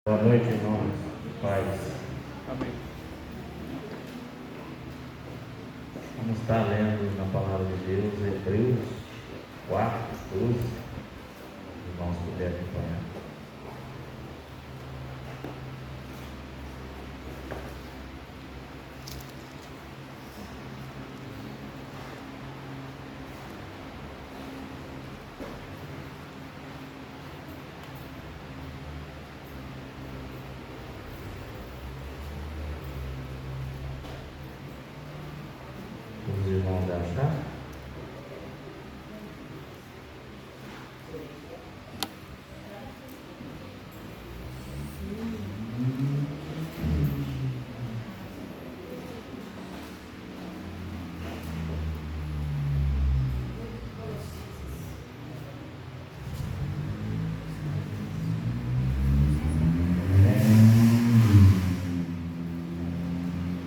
Boa noite, irmãos. Paz. Amém. Vamos estar lendo na palavra de Deus, Hebreus 4, 12. Os irmãos puderem acompanhar. Os irmãos acharam?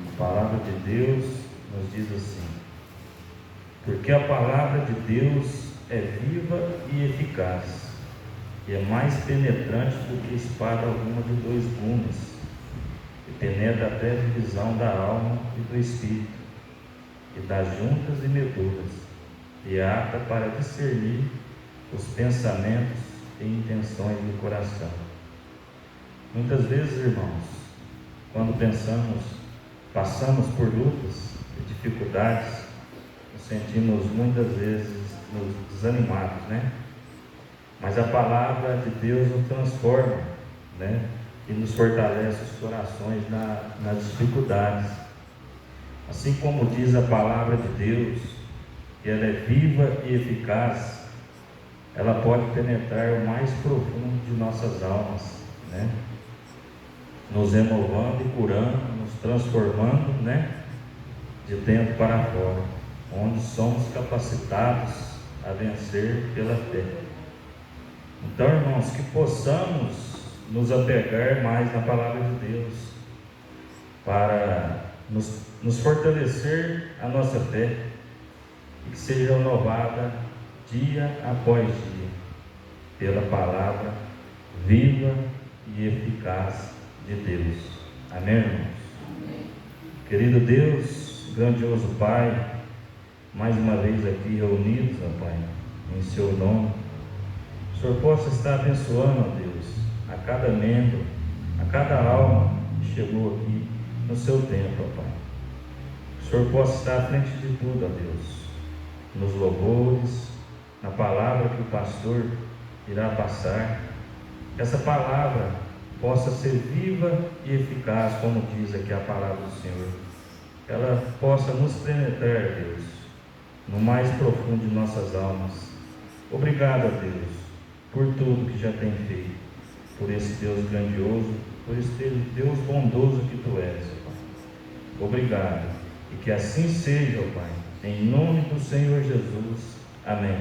A palavra de Deus nos diz assim: porque a palavra de Deus é viva e eficaz, e é mais penetrante do que espada alguma de dois gumes, e penetra até a divisão da alma e do espírito, e das juntas e medulas, e é apta para discernir os pensamentos e intenções do coração. Muitas vezes, irmãos, quando passamos por lutas e dificuldades, nos sentimos muitas vezes desanimados, né? Mas a palavra de Deus nos transforma, né? E nos fortalece os corações nas dificuldades. Assim como diz a palavra de Deus, que ela é viva e eficaz, ela pode penetrar o mais profundo de nossas almas, né? Nos renovando e curando, nos transformando, né? De dentro para fora, onde somos capacitados a vencer pela fé. Então, irmãos, que possamos nos apegar mais na palavra de Deus, para nos fortalecer a nossa fé, e que seja renovada dia após dia, pela palavra viva e eficaz de Deus. Amém, irmãos? Amém. Querido Deus, grandioso Pai, mais uma vez aqui reunidos, ó Pai, em Seu nome, o Senhor possa estar abençoando, ó Deus, a cada membro, a cada alma que chegou aqui no Seu tempo, ó Pai. O Senhor possa estar à frente de tudo, ó Deus, nos louvores, na palavra que o pastor irá passar, que essa palavra possa ser viva e eficaz, como diz aqui a palavra do Senhor, que ela possa nos penetrar, Deus, no mais profundo de nossas almas. Obrigado, a Deus, por tudo que já tem feito, por esse Deus grandioso, por esse Deus bondoso que Tu és, ó Pai. Obrigado, e que assim seja, ó Pai, em nome do Senhor Jesus. Amém.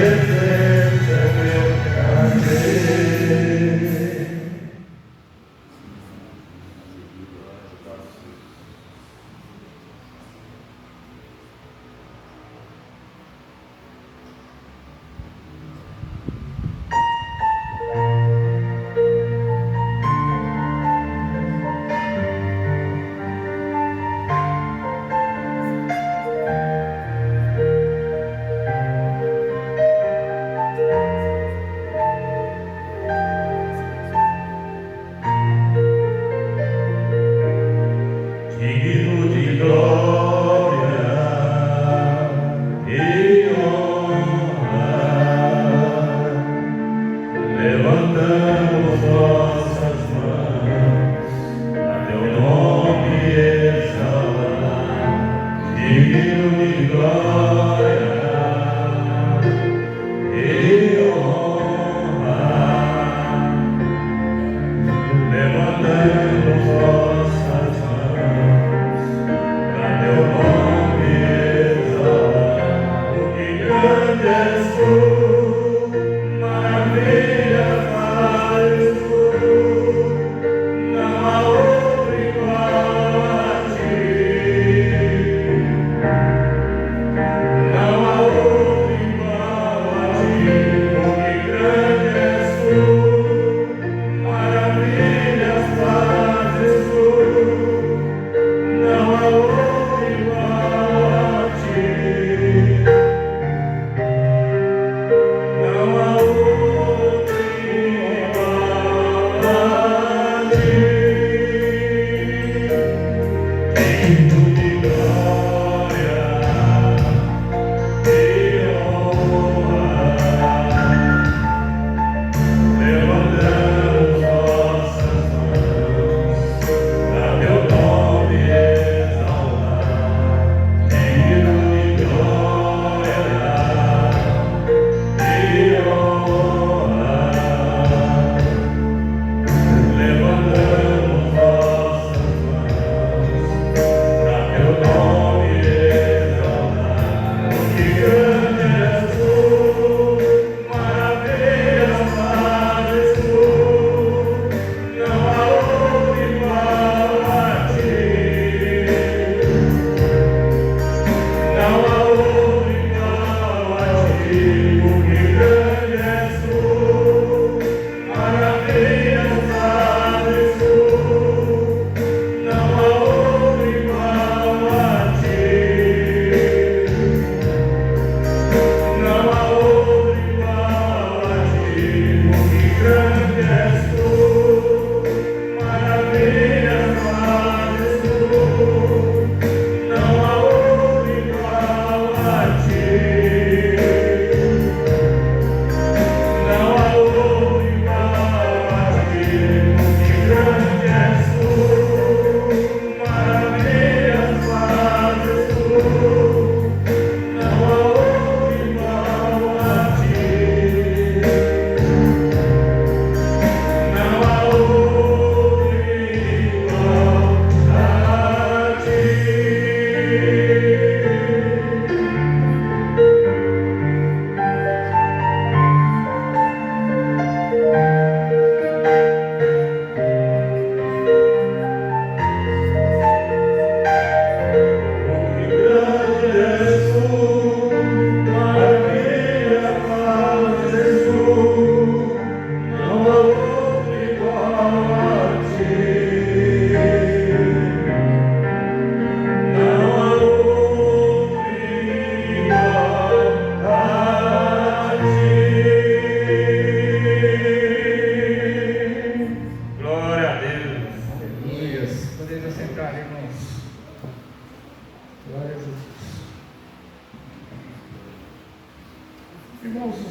presença, meu prazer.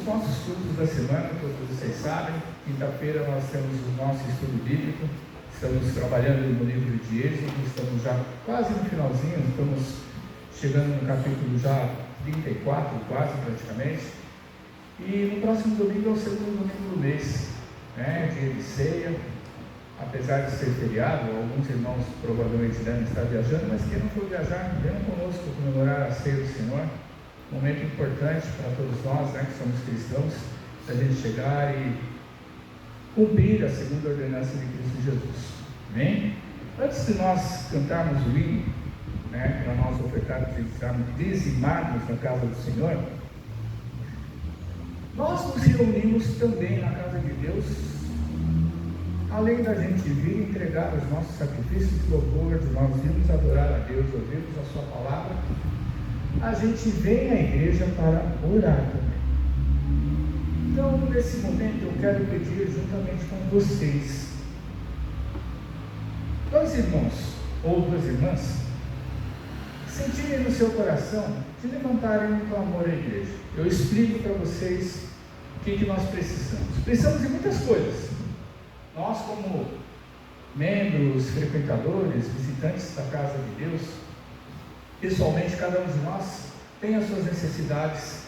os nossos cultos da semana, todos vocês sabem. Quinta-feira nós temos o nosso estudo bíblico. Estamos trabalhando no livro de Êxodo, estamos já quase no finalzinho, estamos chegando no capítulo já 34, quase praticamente. E no próximo domingo é o segundo domingo do mês, né? Dia de ceia. Apesar de ser feriado, alguns irmãos provavelmente devem estar viajando, mas quem não for viajar, venham conosco comemorar a ceia do Senhor. Momento importante para todos nós, né, que somos cristãos, para a gente chegar e cumprir a segunda ordenança de Cristo Jesus. Amém? Antes de nós cantarmos o hino, né, para nós ofertarmos e dizimarmos na casa do Senhor, nós nos reunimos também na casa de Deus, além da gente vir entregar os nossos sacrifícios de louvor, de nós irmos adorar a Deus, ouvirmos a sua palavra, a gente vem à igreja para orar também. Então, nesse momento, eu quero pedir juntamente com vocês, dois irmãos ou duas irmãs, sentirem no seu coração de levantarem um clamor à igreja. Eu explico para vocês o que nós precisamos. Precisamos de muitas coisas. Nós, como membros, frequentadores, visitantes da casa de Deus, pessoalmente, cada um de nós tem as suas necessidades,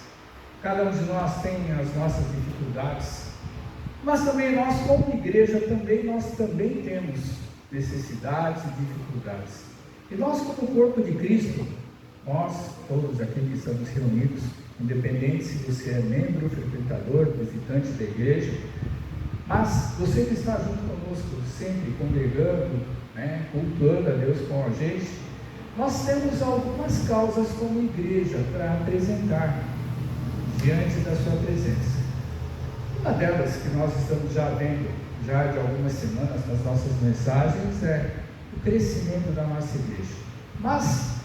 cada um de nós tem as nossas dificuldades, mas também nós, como igreja, nós também temos necessidades e dificuldades. E nós, como corpo de Cristo, nós, todos aqui que estamos reunidos, independente se você é membro, frequentador, visitante da igreja, mas você que está junto conosco, sempre congregando, né, cultuando a Deus com a gente, nós temos algumas causas como igreja para apresentar diante da sua presença. Uma delas que nós estamos já vendo, já de algumas semanas nas nossas mensagens, é o crescimento da nossa igreja. Mas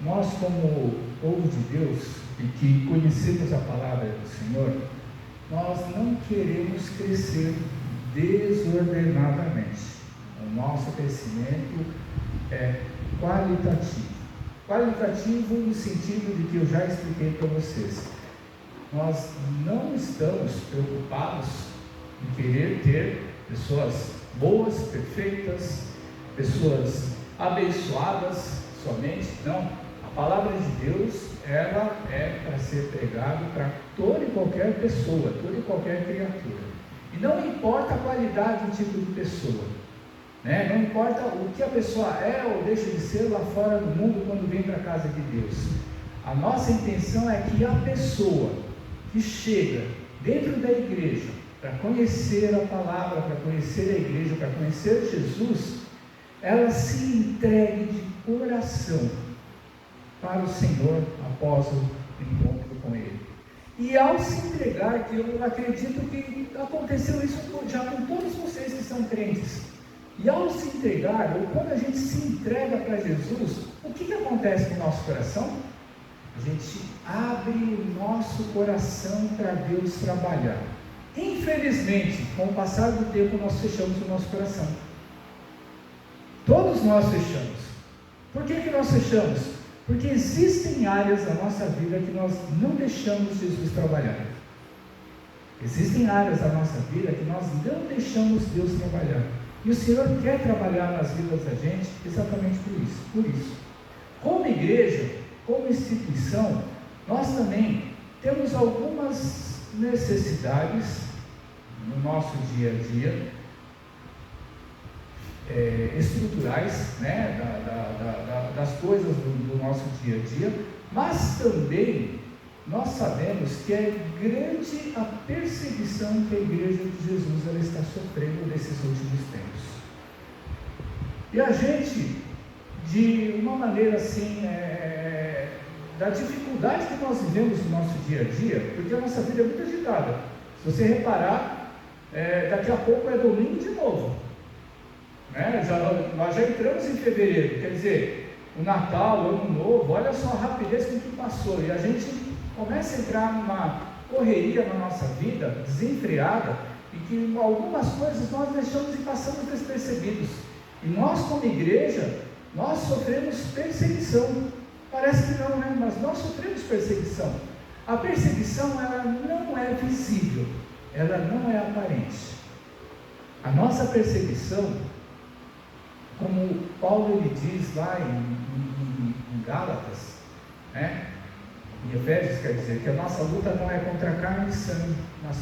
nós, como povo de Deus e que conhecemos a palavra do Senhor, nós não queremos crescer desordenadamente. O nosso crescimento é qualitativo. Qualitativo no sentido de que eu já expliquei para vocês. Nós não estamos preocupados em querer ter pessoas boas, perfeitas, pessoas abençoadas somente. Não. A palavra de Deus, ela é para ser pregada para toda e qualquer pessoa, toda e qualquer criatura. E não importa a qualidade do tipo de pessoa, né? Não importa o que a pessoa é ou deixa de ser lá fora do mundo quando vem para a casa de Deus. A nossa intenção é que a pessoa que chega dentro da igreja para conhecer a palavra, para conhecer a igreja, para conhecer Jesus, ela se entregue de coração para o Senhor após o encontro com Ele. E ao se entregar, que eu acredito que aconteceu isso já com todos vocês que são crentes, e ao se entregar, ou quando a gente se entrega para Jesus, o que acontece no nosso coração? A gente abre o nosso coração para Deus trabalhar. Infelizmente, com o passar do tempo, nós fechamos o nosso coração. Todos nós fechamos. Por que nós fechamos? Porque existem áreas da nossa vida que nós não deixamos Jesus trabalhar. Existem áreas da nossa vida que nós não deixamos Deus trabalhar. E o Senhor quer trabalhar nas vidas da gente exatamente por isso. Como igreja, como instituição, nós também temos algumas necessidades no nosso dia a dia, estruturais, né, das coisas do nosso dia a dia, mas também nós sabemos que é grande a perseguição que a igreja de Jesus ela está sofrendo nesses últimos tempos. E a gente, de uma maneira assim, da dificuldade que nós vivemos no nosso dia a dia, porque a nossa vida é muito agitada. Se você reparar, daqui a pouco é domingo de novo. Nós já entramos em fevereiro, quer dizer, o Natal, o Ano Novo, olha só a rapidez com que passou, e a gente começa a entrar numa correria na nossa vida, desenfreada, e que algumas coisas nós deixamos e passamos despercebidos. E nós, como igreja, nós sofremos perseguição. Parece que não, né? Mas nós sofremos perseguição. A perseguição, ela não é visível, ela não é aparente. A nossa perseguição, como Paulo ele diz lá em Gálatas, né? Em Efésios, quer dizer, que a nossa luta não é contra carne e sangue, mas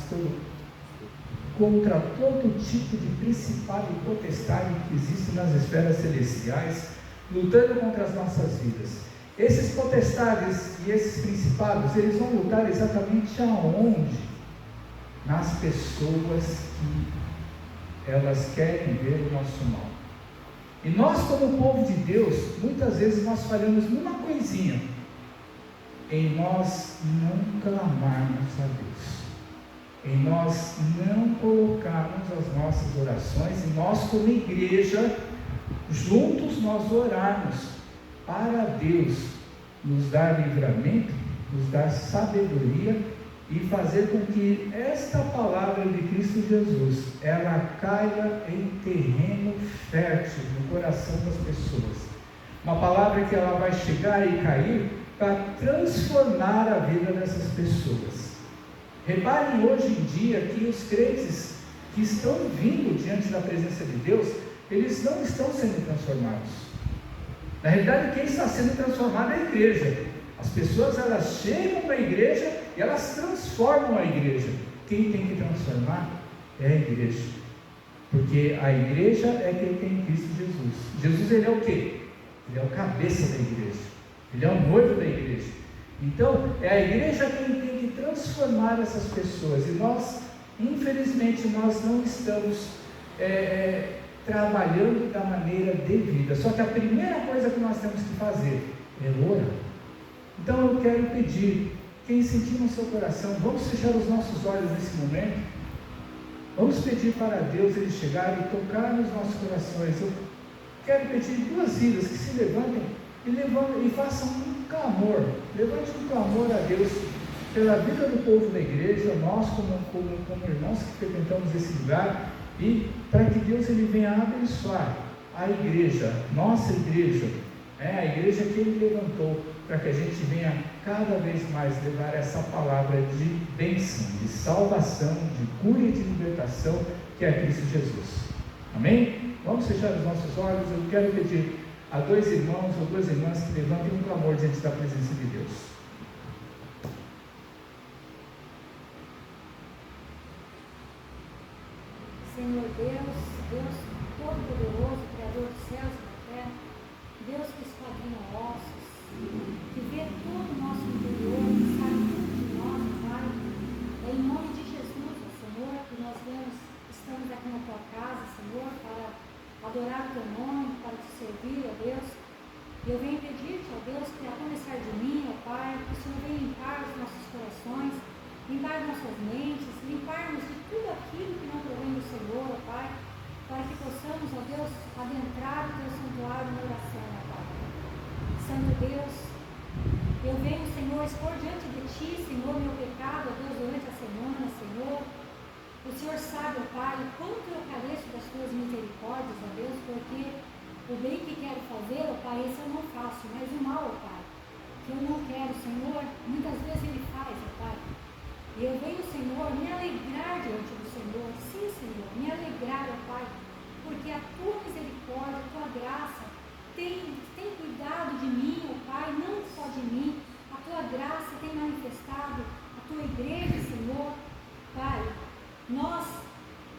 contra todo tipo de principado e potestade que existe nas esferas celestiais, lutando contra as nossas vidas. Esses potestades e esses principados, eles vão lutar exatamente aonde? Nas pessoas que elas querem ver o nosso mal. E nós, como povo de Deus, muitas vezes nós falhamos numa coisinha, em nós não clamarmos a Deus, em nós não colocarmos as nossas orações, e nós como igreja, juntos nós orarmos para Deus nos dar livramento, nos dar sabedoria e fazer com que esta palavra de Cristo Jesus, ela caia em terreno fértil no coração das pessoas. Uma palavra que ela vai chegar e cair para transformar a vida dessas pessoas. Reparem hoje em dia que os crentes que estão vindo diante da presença de Deus, eles não estão sendo transformados. Na realidade, quem está sendo transformado é a igreja. As pessoas, elas chegam para a igreja e elas transformam a igreja. Quem tem que transformar é a igreja, porque a igreja é quem tem Cristo Jesus. Jesus, ele é o quê? Ele é o cabeça da igreja, ele é o noivo da igreja. Então, é a igreja quem tem que transformar essas pessoas, e nós, infelizmente, nós não estamos trabalhando da maneira devida. Só que a primeira coisa que nós temos que fazer é orar. Então eu quero pedir, quem sentir no seu coração, vamos fechar os nossos olhos nesse momento, vamos pedir para Deus ele chegar e tocar nos nossos corações. Eu quero pedir duas vidas que se levantem e façam um clamor, levante um clamor a Deus pela vida do povo da igreja, nós como irmãos que frequentamos esse lugar, e para que Deus ele venha abençoar a igreja, nossa igreja, a igreja que ele levantou, para que a gente venha cada vez mais levar essa palavra de bênção, de salvação, de cura e de libertação, que é Cristo Jesus. Amém? Vamos fechar os nossos olhos. Eu quero pedir a dois irmãos ou duas irmãs que levantem um clamor diante da presença de Deus. Senhor Deus, Deus Todo-Poderoso, Criador dos céus e da terra, Deus que esquadrinha ossos, que vê todo o nosso interior, que sabe tudo de nós, Pai. É em nome de Jesus, Senhor, que nós estamos aqui na tua casa, Senhor, para adorar o teu nome, para te servir, ó Deus. E eu venho pedir-te, ó Deus, que a começar de mim, ó Pai, que o Senhor venha limpar os nossos corações, limpar nossas mentes, limpar-nos de tudo aquilo que não provém do Senhor, ó Pai, para que possamos, ó Deus, adentrar o teu santuário na oração, ó Pai. Santo Deus, eu venho, Senhor, expor diante de Ti, Senhor, meu pecado, ó Deus, durante a semana, Senhor. O Senhor sabe, ó Pai, quanto eu careço das Tuas misericórdias, ó Deus, porque o bem que quero fazer, ó Pai, esse eu não faço, mas o mal, ó Pai, que eu não quero, Senhor, muitas vezes Ele faz, ó Pai. E eu venho, Senhor, me alegrar diante do Senhor, sim, Senhor, me alegrar, ó Pai, porque a Tua misericórdia, a Tua graça, tem cuidado de mim, ó Pai, não só de mim, a Tua graça tem manifestado a Tua igreja, Senhor. Pai, nós,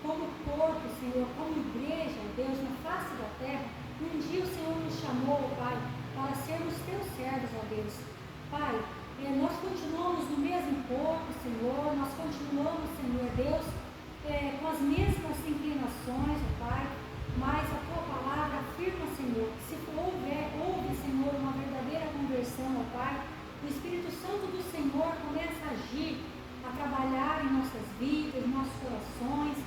como corpo, Senhor, como igreja, ó Deus, na face da terra, um dia o Senhor nos chamou, ó Pai, para sermos Teus servos, ó Deus. Pai, nós continuamos no mesmo corpo, Senhor, nós continuamos, Senhor Deus, com as mesmas inclinações, ó Pai, mas a Tua palavra afirma, Senhor, que se houve, Senhor, uma verdadeira conversão, ó Pai, o Espírito Santo do Senhor começa a agir, a trabalhar em nossas vidas, em nossos corações,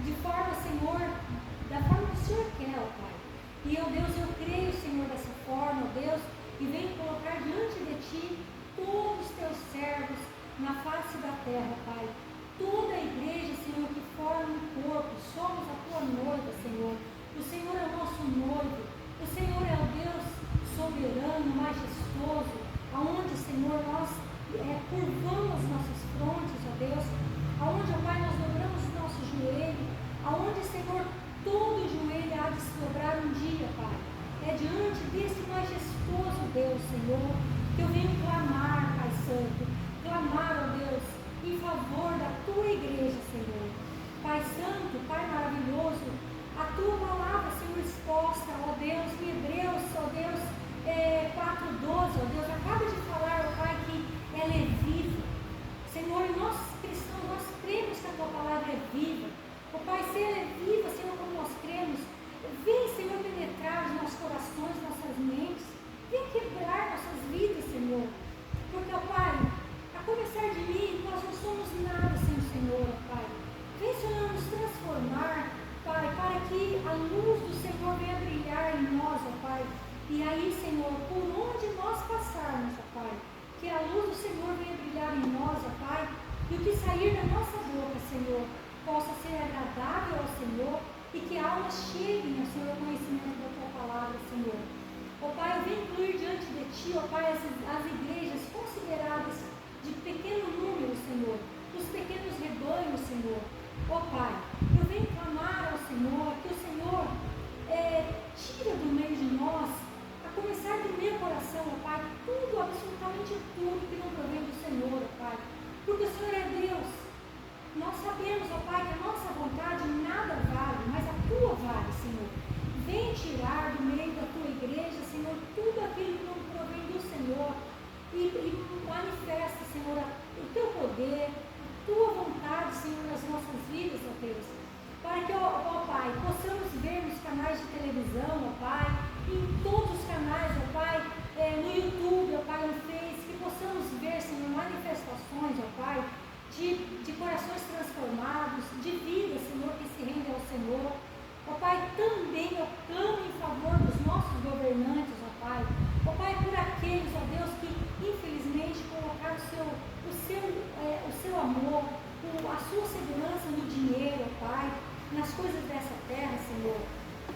de forma, Senhor, da forma que o Senhor quer, ó Pai. E, ó Deus, eu creio, Senhor, dessa forma, ó Deus, e venho colocar diante de Ti todos os Teus servos na face da terra, Pai. Toda a igreja, Senhor, que forma um corpo, somos a Tua noiva, Senhor. O Senhor é o nosso noivo, o Senhor é o Deus soberano, majestoso, aonde, Senhor, nós curvamos nossas frontes, ó Deus, aonde, ó Pai, nós dobramos o nosso joelho, aonde, Senhor, todo joelho há de se dobrar um dia, Pai. É diante desse majestoso Deus, Senhor, que eu venho clamar, Pai Santo, clamar, ó Deus, em favor da Tua igreja, Senhor. Pai Santo, Pai maravilhoso, a Tua palavra, Senhor, exposta, ó Deus, em Hebreus, ó Deus, 4:12, ó Deus, acaba de falar, ó Pai, que ela é viva. Senhor, e nós cristãos, nós cremos que a Tua palavra é viva. Ó Pai, se ela é viva, Senhor, como nós cremos, vem, Senhor, penetrar os nossos corações, nossas mentes, vem quebrar nossas vidas, Senhor. Porque, ó Pai, a começar de mim, nós não somos nada sem o Senhor, ó Pai. Vem, Senhor, nos transformar, Pai, para que a luz do Senhor venha brilhar em nós, ó Pai. E aí, Senhor, por onde nós passarmos, ó Pai, que a luz do Senhor venha brilhar em nós, ó Pai, e o que sair da nossa boca, Senhor, possa ser agradável ao Senhor e que almas cheguem ao Senhor conhecimento da Tua palavra, Senhor. Ó Pai, eu venho incluir diante de Ti, ó Pai, as igrejas consideradas de pequeno número, Senhor, os pequenos rebanhos, Senhor. Ó Pai, eu venho clamar ao Senhor, que o Senhor tira do meio de nós, a começar do meu coração, ó Pai, tudo, absolutamente tudo que não provém do Senhor, ó Pai, porque o Senhor é Deus. Nós sabemos, ó Pai, que a nossa vontade nada vale, mas a Tua vale, Senhor. Vem tirar do meio da Tua igreja, Senhor, tudo aquilo que não provém do Senhor e manifesta, Senhor, o Teu poder, a Tua vontade, Senhor, nas nossas vidas, ó Deus. Para que, ó Pai, possamos ver nos canais de televisão, ó Pai, em todos os canais, ó Pai, no YouTube, ó Pai, no Face, que possamos ver, Senhor, manifestações, ó Pai, de corações transformados, de vidas, Senhor, que se rendem ao Senhor. Ó Pai, também eu clamo em favor dos nossos governantes, ó Pai. Ó Pai, por aqueles, ó Deus, que infelizmente colocaram o seu amor, a sua segurança no dinheiro, ó Pai, nas coisas dessa terra, Senhor.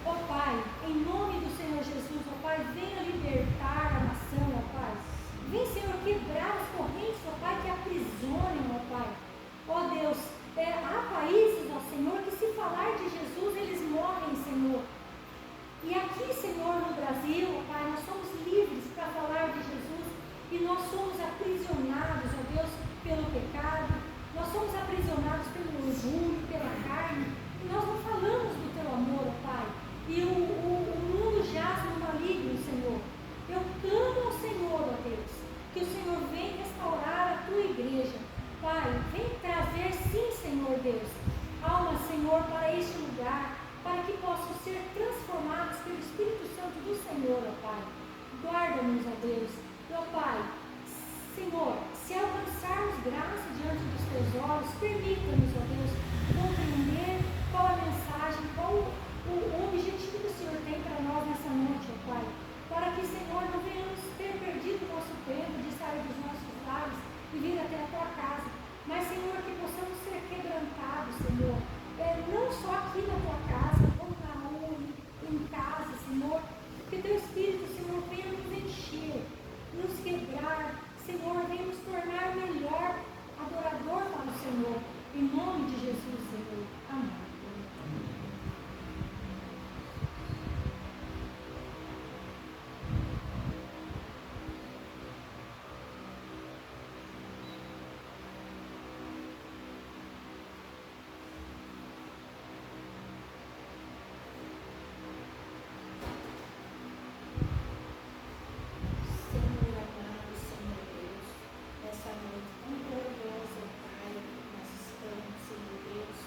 Ó Pai, em nome do Senhor Jesus, ó Pai, venha libertar a nação, ó Pai. Vem, Senhor, quebrar as correntes, ó Pai, que aprisionam, ó Pai. Ó Deus, há países, ó Senhor, que se falar de Jesus, eles morrem, Senhor. E aqui, Senhor, no Brasil, ó Pai, nós somos livres para falar de Jesus e nós somos aprisionados, ó Deus, pelo pecado, nós somos aprisionados pelo orgulho, pela carne, e nós não falamos do Teu amor, ó Pai. E o mundo jaz no maligno, Senhor. Eu clamo ao Senhor, ó Deus, que o Senhor venha restaurar a Tua igreja. Pai, vem trazer, sim, Senhor Deus, almas, Senhor, para este lugar, para que possam ser transformadas pelo Espírito Santo do Senhor, ó Pai. Guarda-nos, ó Deus. Ó Pai, Senhor, se alcançarmos graça diante dos Teus olhos, permita-nos, ó Deus, compreender qual a mensagem, qual o objetivo que o Senhor tem para nós nessa noite, ó Pai. Para que, Senhor, não venhamos ter perdido o nosso tempo de sair dos nossos lares e vir até a Tua casa. Mas, Senhor, que possamos ser quebrantados, Senhor, não só aqui na Tua casa, como na rua, em casa, Senhor. Que Teu Espírito, Senhor, venha nos encher, nos quebrar, Senhor, venha nos tornar melhor adorador para o Senhor. Em nome de Jesus, Senhor. Amém. Essa noite tão gloriosa, Pai, nós estamos, Senhor Deus,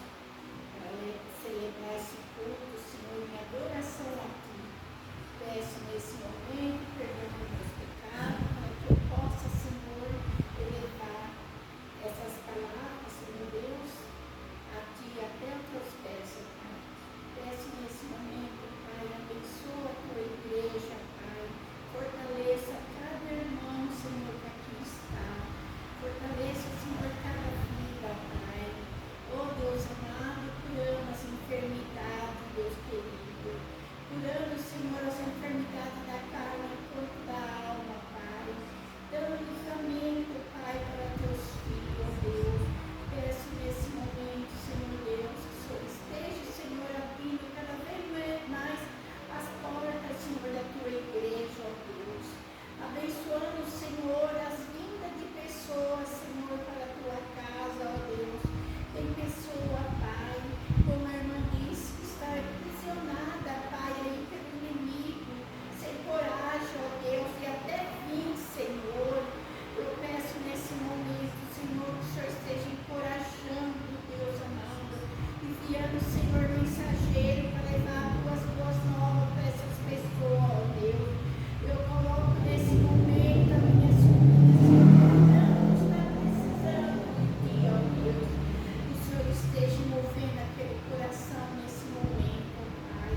enviando, Senhor, mensageiro para levar tuas boas novas para essas pessoas, ó Deus. Eu coloco nesse momento a minha sobrinha, Senhor, está precisando de ti, ó Deus. Que o Senhor esteja movendo aquele coração nesse momento, ó Pai.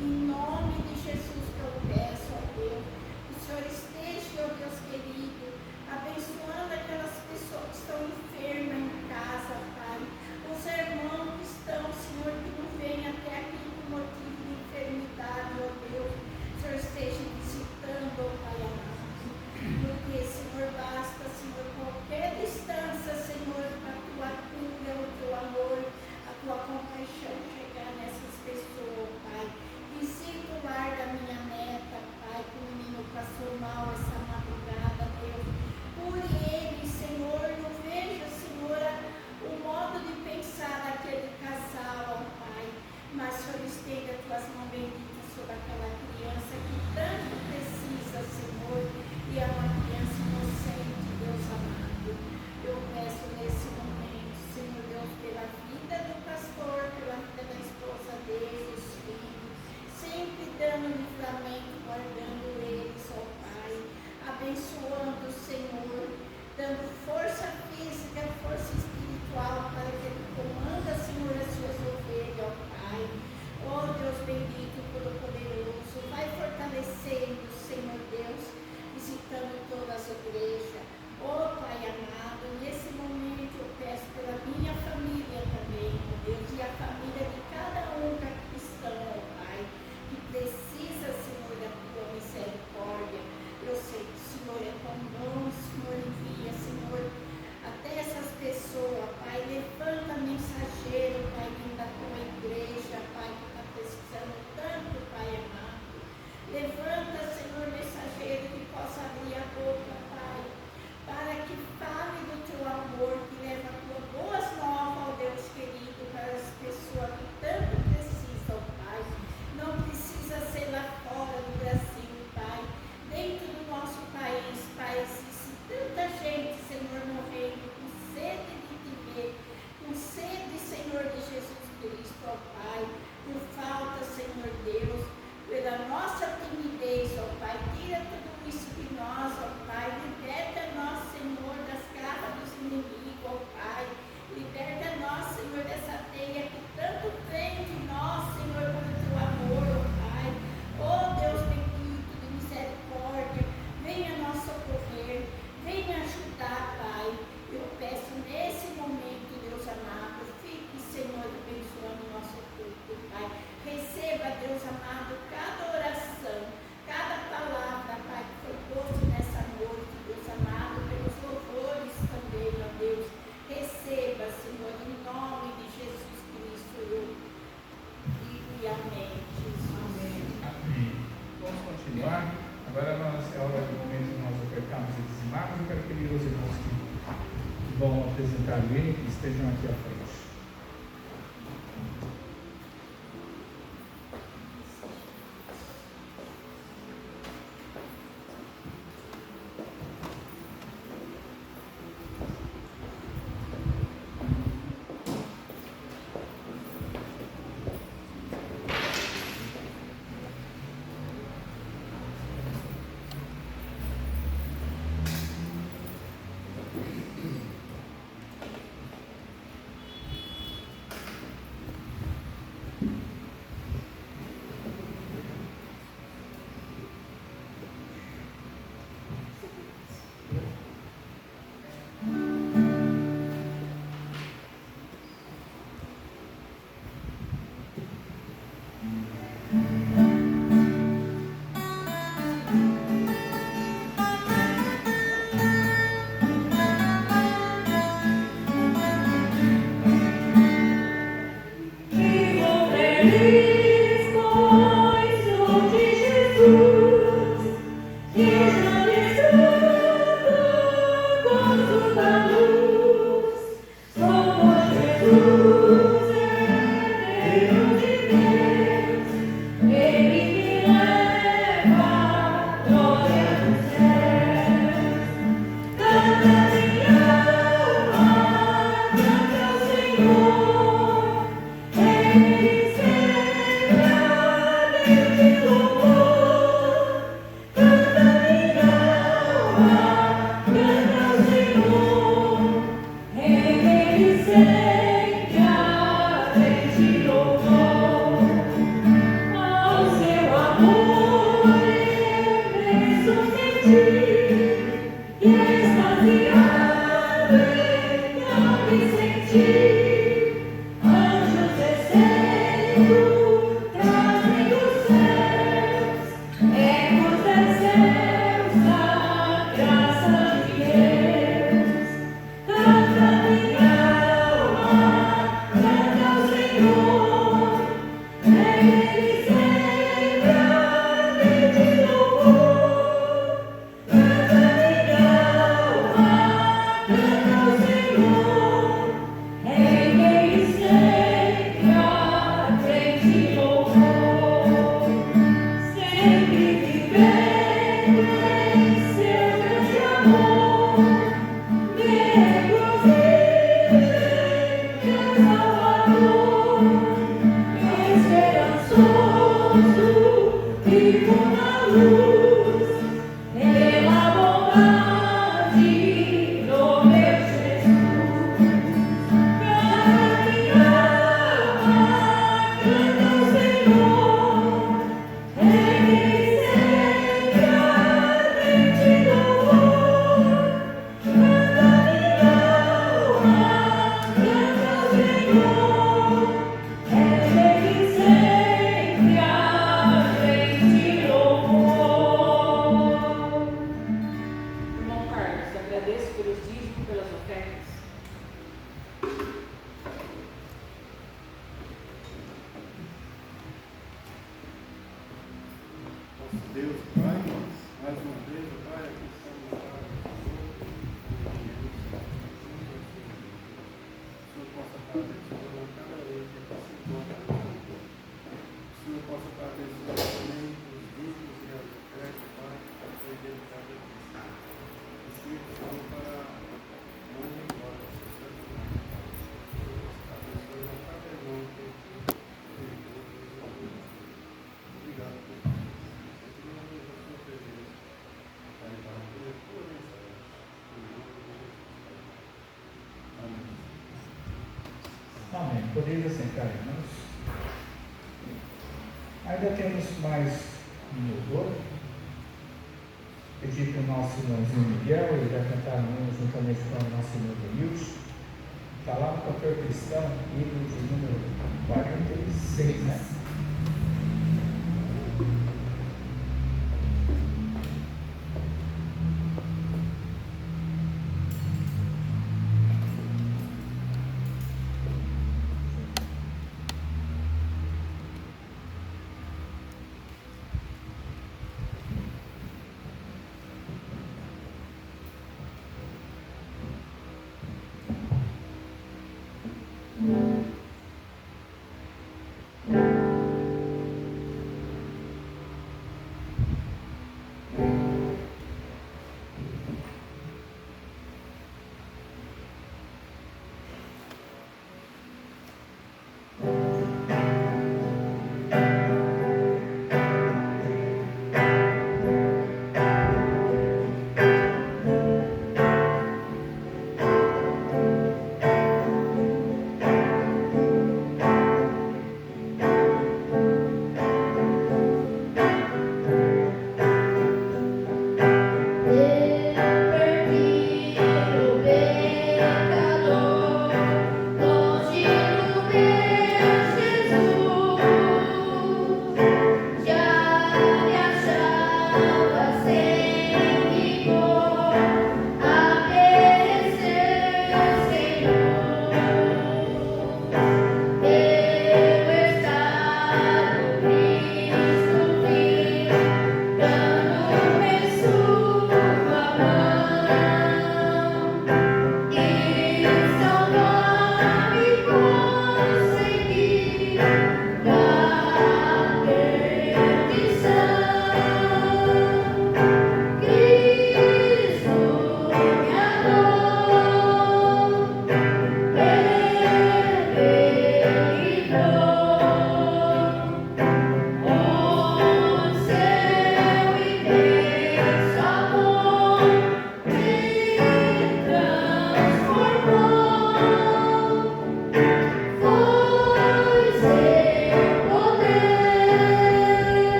Em nome de Jesus que eu peço, ó Deus. Que o Senhor esteja, ó Deus querido, abençoando aquelas pessoas que estão enfermas em casa, Pai. Os irmãos que estão, Senhor, que não vêm até aqui por motivo de enfermidade, ó Deus. O Senhor esteja visitando, ó Pai amado. Porque, Senhor, basta, Senhor, qualquer distância, Senhor, para a tua cura, o teu amor, a tua compaixão chegar nessas pessoas, Pai. Visita o lar da minha neta, Pai, que o menino passou mal essa madrugada, Deus. Cure ele, Senhor, não veja, Senhor, o modo de pensar daquele casal, ó Pai. Mas, Senhor, estenda as tuas mãos benditas sobre aquela criança que tanto precisa, Senhor. E é uma criança inocente, Deus amado. Eu peço nesse momento, Senhor Deus, pela vida do pastor, pela vida da esposa dele, dos filhos, sempre dando livramento, guardando eles, ó Pai, abençoando, Senhor, dando força física, força espiritual para que ele comanda, Senhor, as suas ovelhas, ó Pai. Ó Deus bendito, todo-poderoso, vai fortalecendo, Senhor Deus, visitando todas as igrejas. Ó Pai amado, nesse momento eu peço pela minha família também, ó Deus, e a família de cada um da cristã, ó Pai, que precisa, Senhor, da tua misericórdia. Eu sei que o Senhor é tão bom, o Senhor envia, Senhor, até essas pessoas, Pai. Levanta mensageiro, Pai, dentro da tua igreja, Pai, que está precisando tanto, Pai amado. Levanta, Senhor, mensageiro que possa abrir a boca, Pai, para que fale do teu amor, que leva a tua boas novas, ó Deus querido, para as pessoas que tanto precisam, Pai. Não precisa ser lá fora do Brasil, Pai. Dentro do nosso país, Pai, existe tanta gente, Senhor, morrendo, com sede de te ver, com sede, Senhor, de Jesus Cristo, ó Pai, por falta, Senhor Deus, pela nossa timidez, ó Pai, tira tudo isso de nós, ó Pai, liberta nós, Senhor, das garras dos inimigos, ó Pai, liberta nós, Senhor, dessa teia que tanto prende nós, Senhor, pelo teu amor, ó Pai. Ó Deus bendito de misericórdia, venha nos socorrer, venha ajudar, Pai. Eu peço nesse momento, Deus amado, fique, Senhor, abençoando o nosso culto, Pai. Receba, Deus amado, cada oração, cada palavra, Pai, que foi posto nessa noite, Deus amado, pelos louvores também, ó Deus. Receba, Senhor, em nome de Jesus Cristo, eu digo e amém, Jesus. Amém. Vamos continuar. Agora é hora do momento de nós ofertarmos e dizimarmos. Eu quero pedir aos irmãos que vão apresentar ele, que estejam aqui à frente. Senhor, Amém. Podeis assentar, irmãos. Ainda temos mais um louvor. Pedir para o nosso irmãozinho Miguel, ele vai cantar juntamente com o nosso irmão Denilson. Está lá no papel cristão, livro de número 46, né?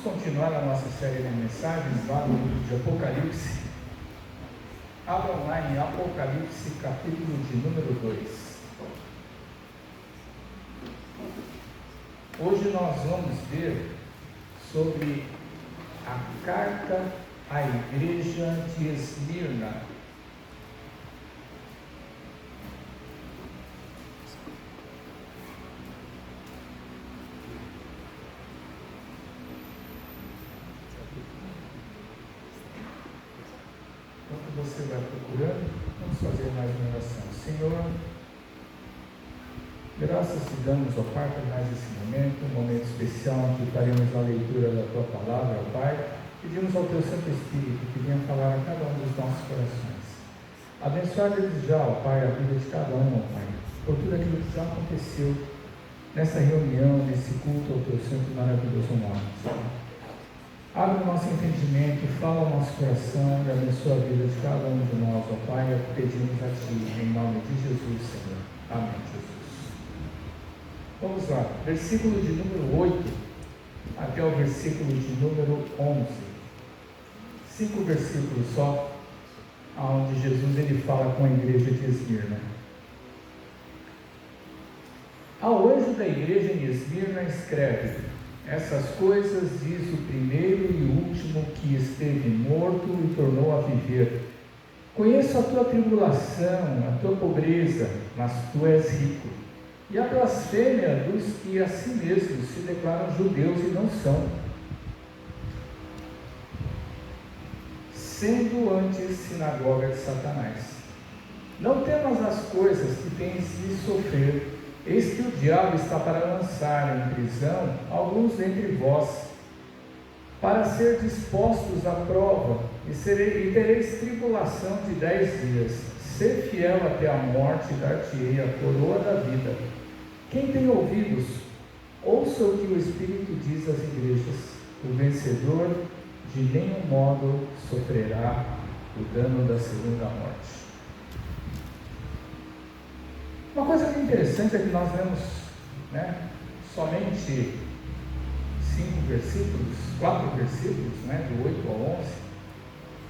continuar a nossa série de mensagens lá no livro de Apocalipse. Abram lá em Apocalipse, capítulo de número 2. Hoje nós vamos ver sobre a carta à igreja de Esmirna. Enquanto você vai procurando, vamos fazer mais uma oração. Senhor, graças te damos, ó Pai, por mais esse momento, um momento especial em que faremos a leitura da Tua Palavra, ó Pai. Pedimos ao Teu Santo Espírito que venha falar a cada um dos nossos corações. Abençoar desde já, ó Pai, a vida de cada um, ó Pai, por tudo aquilo que já aconteceu nessa reunião, nesse culto ao Teu Santo e maravilhoso nome, Senhor. Abre o nosso entendimento, fala o nosso coração e abençoa a vida de cada um de nós, ó Pai, pedimos a Ti, em nome de Jesus, Senhor. Amém, Jesus. Vamos lá, versículo de número 8 até o versículo de número 11. 5 versículos só, onde Jesus ele fala com a igreja de Esmirna. Ao anjo da igreja em Esmirna escreve: essas coisas diz o primeiro e último que esteve morto e tornou a viver. Conheço a tua tribulação, a tua pobreza, mas tu és rico, e a blasfêmia dos que a si mesmos se declaram judeus e não são, sendo antes sinagoga de Satanás. Não temas as coisas que tens de sofrer. Eis que o diabo está para lançar em prisão alguns dentre vós, para ser dispostos à prova, e tereis tribulação de 10 dias. Ser fiel até a morte, dar-te-ei a coroa da vida. Quem tem ouvidos, ouça o que o Espírito diz às igrejas. O vencedor de nenhum modo sofrerá o dano da segunda morte. Uma coisa muito interessante é que nós vemos, somente 5 versículos, 4 versículos, do 8 ao 11,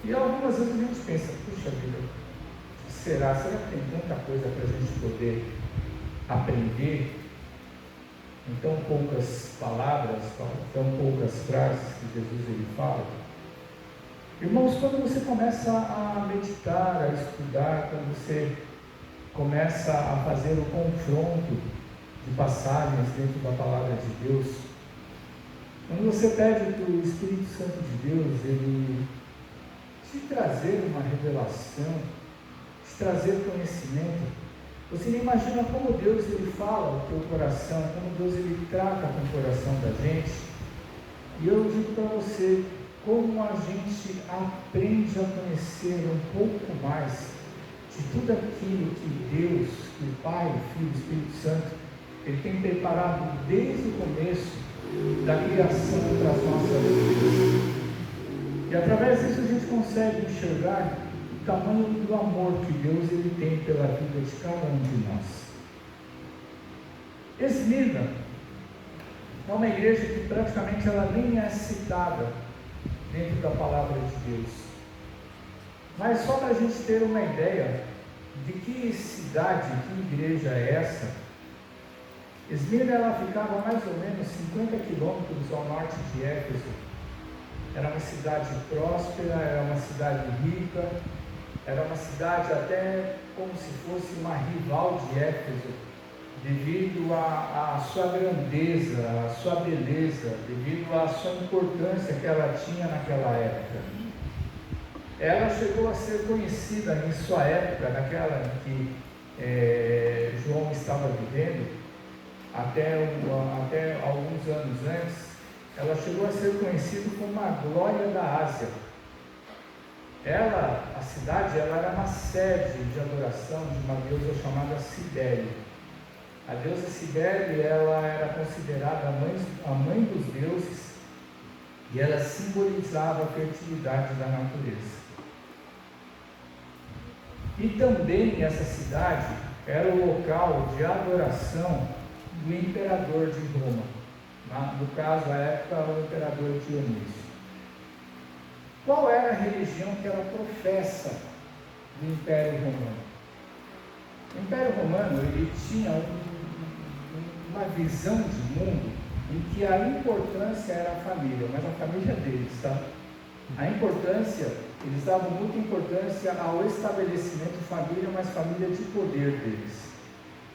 e algumas vezes a gente pensa, puxa vida, será que tem tanta coisa para a gente poder aprender em tão poucas palavras, tão poucas frases que Jesus ele fala? Irmãos, quando você começa a meditar, a estudar, quando você começa a fazer o confronto de passagens dentro da palavra de Deus, quando você pede para o Espírito Santo de Deus ele te trazer uma revelação, te trazer conhecimento, você nem imagina como Deus ele fala ao teu coração, como Deus ele trata com o coração da gente. E eu digo para você, como a gente aprende a conhecer um pouco mais de tudo aquilo que Deus, que o Pai, o Filho e o Espírito Santo, ele tem preparado desde o começo da criação para as nossas vidas. E através disso a gente consegue enxergar o tamanho do amor que Deus ele tem pela vida de cada um de nós. Esmirna é uma igreja que praticamente ela nem é citada dentro da palavra de Deus. Mas só para a gente ter uma ideia de que cidade, que igreja é essa, Esmirna ela ficava mais ou menos 50 quilômetros ao norte de Éfeso. Era uma cidade próspera, era uma cidade rica, era uma cidade até como se fosse uma rival de Éfeso, devido à sua grandeza, à sua beleza, devido à sua importância que ela tinha naquela época. Ela chegou a ser conhecida em sua época, naquela em que João estava vivendo, até alguns anos antes, ela chegou a ser conhecida como a glória da Ásia. A cidade, ela era uma sede de adoração de uma deusa chamada Cibele. A deusa Cibele, ela era considerada a mãe dos deuses, e ela simbolizava a fertilidade da natureza. E também essa cidade era o local de adoração do imperador de Roma, no caso, à época, o imperador Dionísio. Qual era a religião que era professa do Império Romano? O Império Romano ele tinha uma visão de mundo em que a importância era a família, mas a família deles, tá? A importância, eles davam muita importância ao estabelecimento de família, mas família de poder deles.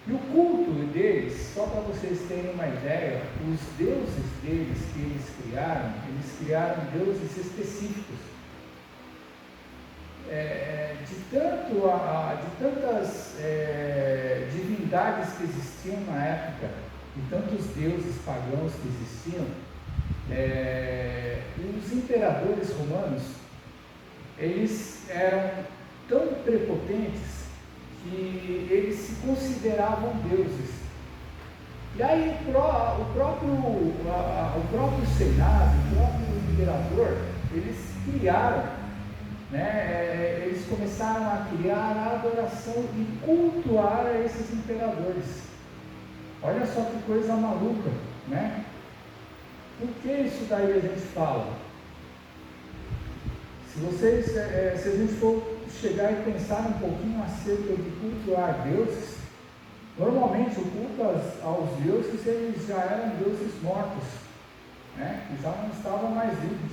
E o culto deles, só para vocês terem uma ideia, os deuses deles que eles criaram deuses específicos. De tantas divindades que existiam na época, e tantos deuses pagãos que existiam, os imperadores romanos, eles eram tão prepotentes que eles se consideravam deuses. E aí o próprio Senado, o próprio imperador, eles criaram, eles começaram a criar a adoração e cultuar a esses imperadores. Olha só que coisa maluca, né? Por que isso daí a gente fala? Se a gente for chegar e pensar um pouquinho acerca de cultuar deuses, normalmente o culto aos deuses, eles já eram deuses mortos, que já não estavam mais vivos,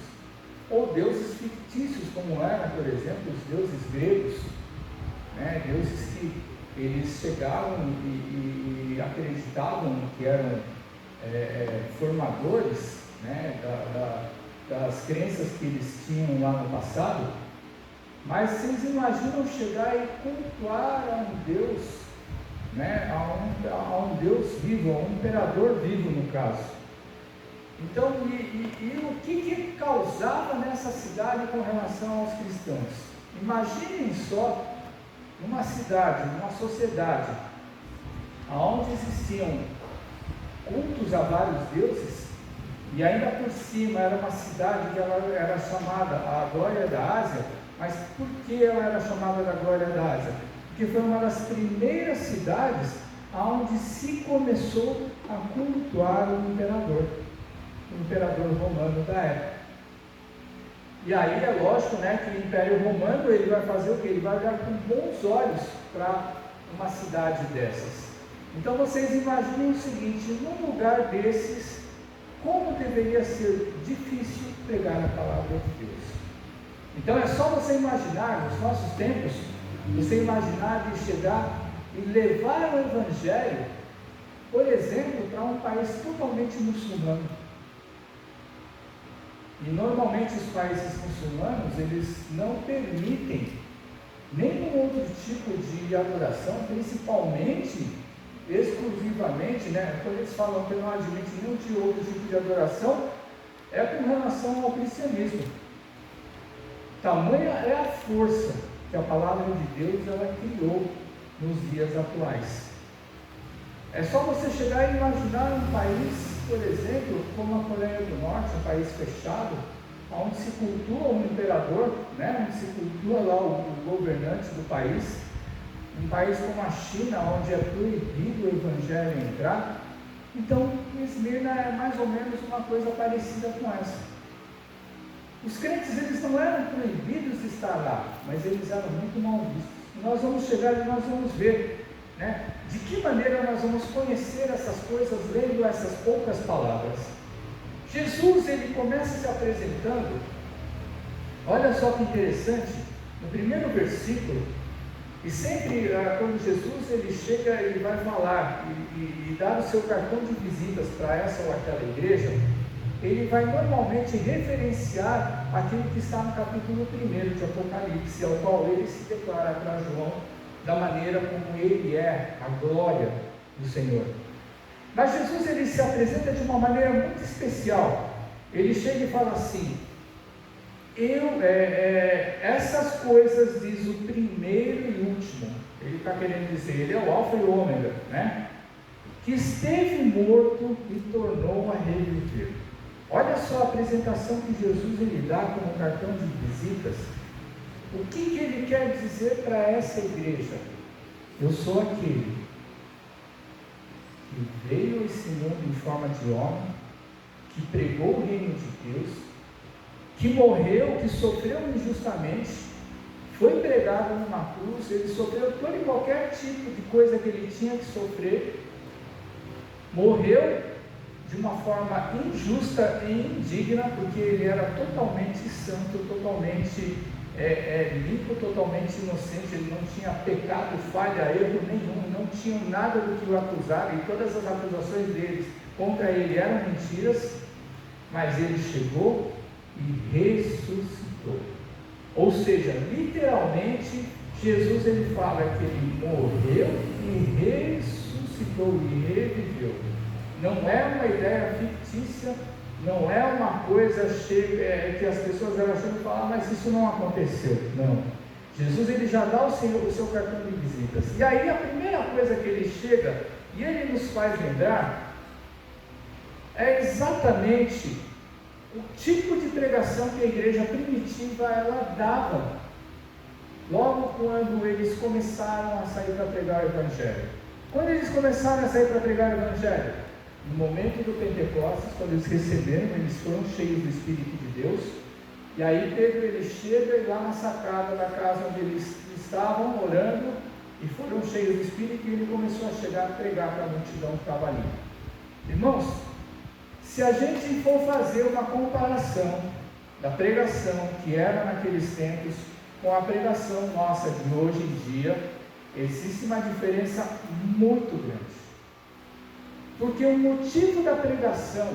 ou deuses fictícios, como eram, por exemplo, os deuses gregos, deuses que eles chegavam e acreditavam que eram formadores, das crenças que eles tinham lá no passado. Mas vocês imaginam chegar e cultuar a um Deus, a um Deus vivo, a um imperador vivo no caso. Então, o que causava nessa cidade com relação aos cristãos? Imaginem só numa cidade, numa sociedade, onde existiam cultos a vários deuses, e ainda por cima era uma cidade que ela era chamada a Glória da Ásia. Mas por que ela era chamada da Glória da Ásia? Porque foi uma das primeiras cidades onde se começou a cultuar o imperador romano da época. E aí é lógico, que o Império Romano ele vai fazer o quê? Ele vai olhar com bons olhos para uma cidade dessas. Então vocês imaginem o seguinte: num lugar desses, como deveria ser difícil pregar a palavra de Deus. Então é só você imaginar, nos nossos tempos, você imaginar de chegar e levar o Evangelho, por exemplo, para um país totalmente muçulmano. E normalmente os países muçulmanos, eles não permitem nenhum outro tipo de adoração, principalmente, exclusivamente, quando eles falam que não admite nenhum outro tipo de adoração, é com relação ao cristianismo. Tamanha é a força que a palavra de Deus ela criou nos dias atuais. É só você chegar e imaginar um país, por exemplo, como a Coreia do Norte, um país fechado, onde se cultua um imperador, onde se cultua lá o governante do país, um país como a China, onde é proibido o evangelho entrar. Então, Esmirna é mais ou menos uma coisa parecida com essa. Os crentes, eles não eram proibidos de estar lá, mas eles eram muito mal vistos. E nós vamos chegar e nós vamos ver, de que maneira nós vamos conhecer essas coisas lendo essas poucas palavras. Jesus, ele começa se apresentando, olha só que interessante, no primeiro versículo, e sempre quando Jesus ele chega, ele vai falar e dar o seu cartão de visitas para essa ou aquela igreja, ele vai normalmente referenciar aquilo que está no capítulo 1 de Apocalipse, ao qual ele se declara para João da maneira como ele é, a glória do Senhor. Mas Jesus ele se apresenta de uma maneira muito especial. Ele chega e fala assim: essas coisas diz o primeiro e último. Ele está querendo dizer, ele é o alfa e o ômega, que esteve morto e tornou a reviver. Olha só a apresentação que Jesus ele dá como cartão de visitas. O que ele quer dizer para essa igreja? Eu sou aquele que veio a esse mundo em forma de homem, que pregou o reino de Deus, que morreu, que sofreu injustamente, foi pregado numa cruz, ele sofreu todo e qualquer tipo de coisa que ele tinha que sofrer, morreu de uma forma injusta e indigna, porque ele era totalmente santo, totalmente limpo, totalmente inocente, ele não tinha pecado, falha, erro nenhum, não tinha nada do que o acusar, e todas as acusações deles contra ele eram mentiras, mas ele chegou e ressuscitou. Ou seja, literalmente, Jesus ele fala que ele morreu e ressuscitou e reviveu. Não é uma ideia fictícia, não é uma coisa que as pessoas elas chegam e falam, mas isso não aconteceu. Não. Jesus ele já dá o seu cartão de visitas. E aí a primeira coisa que ele chega e ele nos faz lembrar é exatamente o tipo de pregação que a igreja primitiva ela dava logo quando eles começaram a sair para pregar o Evangelho. Quando eles começaram a sair para pregar o Evangelho? No momento do Pentecostes, quando eles receberam, eles foram cheios do Espírito de Deus, e aí Pedro ele chega e lá na sacada da casa onde eles estavam orando, e foram cheios do Espírito, e ele começou a chegar a pregar para a multidão que estava ali. Irmãos, se a gente for fazer uma comparação da pregação que era naqueles tempos com a pregação nossa de hoje em dia, existe uma diferença muito grande. Porque o motivo da pregação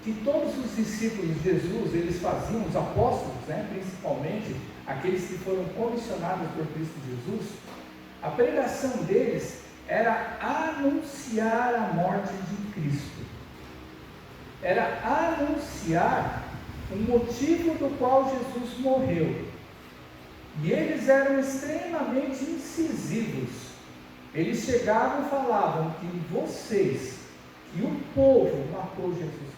que todos os discípulos de Jesus, eles faziam, os apóstolos, principalmente, aqueles que foram comissionados por Cristo Jesus, a pregação deles era anunciar a morte de Cristo. Era anunciar o motivo do qual Jesus morreu. E eles eram extremamente incisivos. Eles chegavam e falavam que vocês, que o povo matou Jesus Cristo.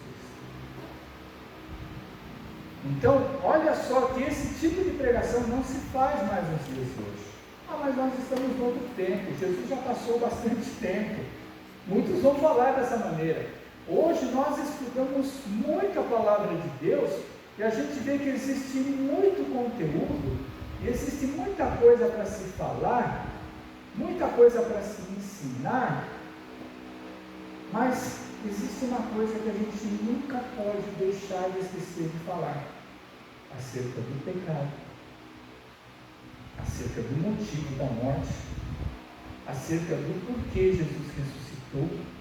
Então, olha só que esse tipo de pregação não se faz mais nos dias de hoje. Mas nós estamos no outro tempo, Jesus já passou bastante tempo. Muitos vão falar dessa maneira. Hoje nós estudamos muito a palavra de Deus e a gente vê que existe muito conteúdo e existe muita coisa para se falar, muita coisa para se ensinar, mas existe uma coisa que a gente nunca pode deixar de esquecer de falar, acerca do pecado, acerca do motivo da morte, acerca do porquê Jesus ressuscitou.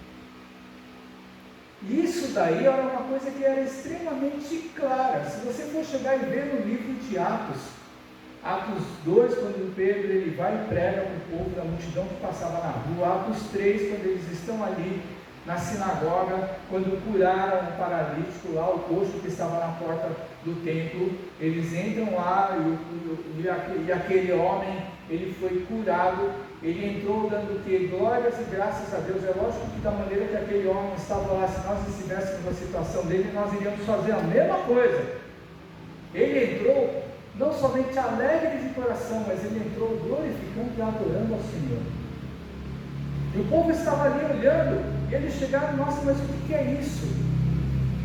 Isso daí era uma coisa que era extremamente clara. Se você for chegar e ver no livro de Atos 2, quando Pedro ele vai e prega para o povo da multidão que passava na rua, Atos 3, quando eles estão ali na sinagoga, quando curaram o paralítico lá, o coxo que estava na porta do templo, eles entram lá e aquele homem, ele foi curado, ele entrou dando glórias e graças a Deus. É lógico que da maneira que aquele homem estava lá, se nós estivéssemos na situação dele, nós iríamos fazer a mesma coisa. Ele entrou não somente alegre de coração, mas ele entrou glorificando e adorando ao Senhor. E o povo estava ali olhando, e eles chegaram, nossa, mas o que é isso?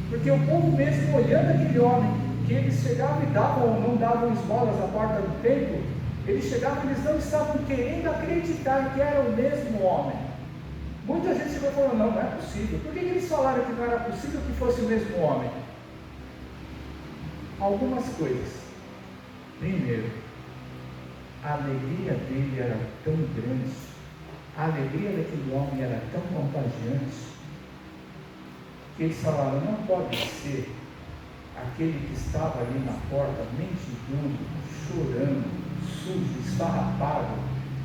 Porque o povo mesmo olhando aquele homem, que eles chegavam e davam ou não davam esmolas à porta do templo, eles chegavam e eles não estavam querendo acreditar que era o mesmo homem. Muita gente chegou falando, não é possível. Por que eles falaram que não era possível que fosse o mesmo homem? Algumas coisas. Primeiro, a alegria dele era tão grande, a alegria daquele homem era tão contagiante, que eles falaram, não pode ser aquele que estava ali na porta, mendigando, chorando, sujo, esfarrapado,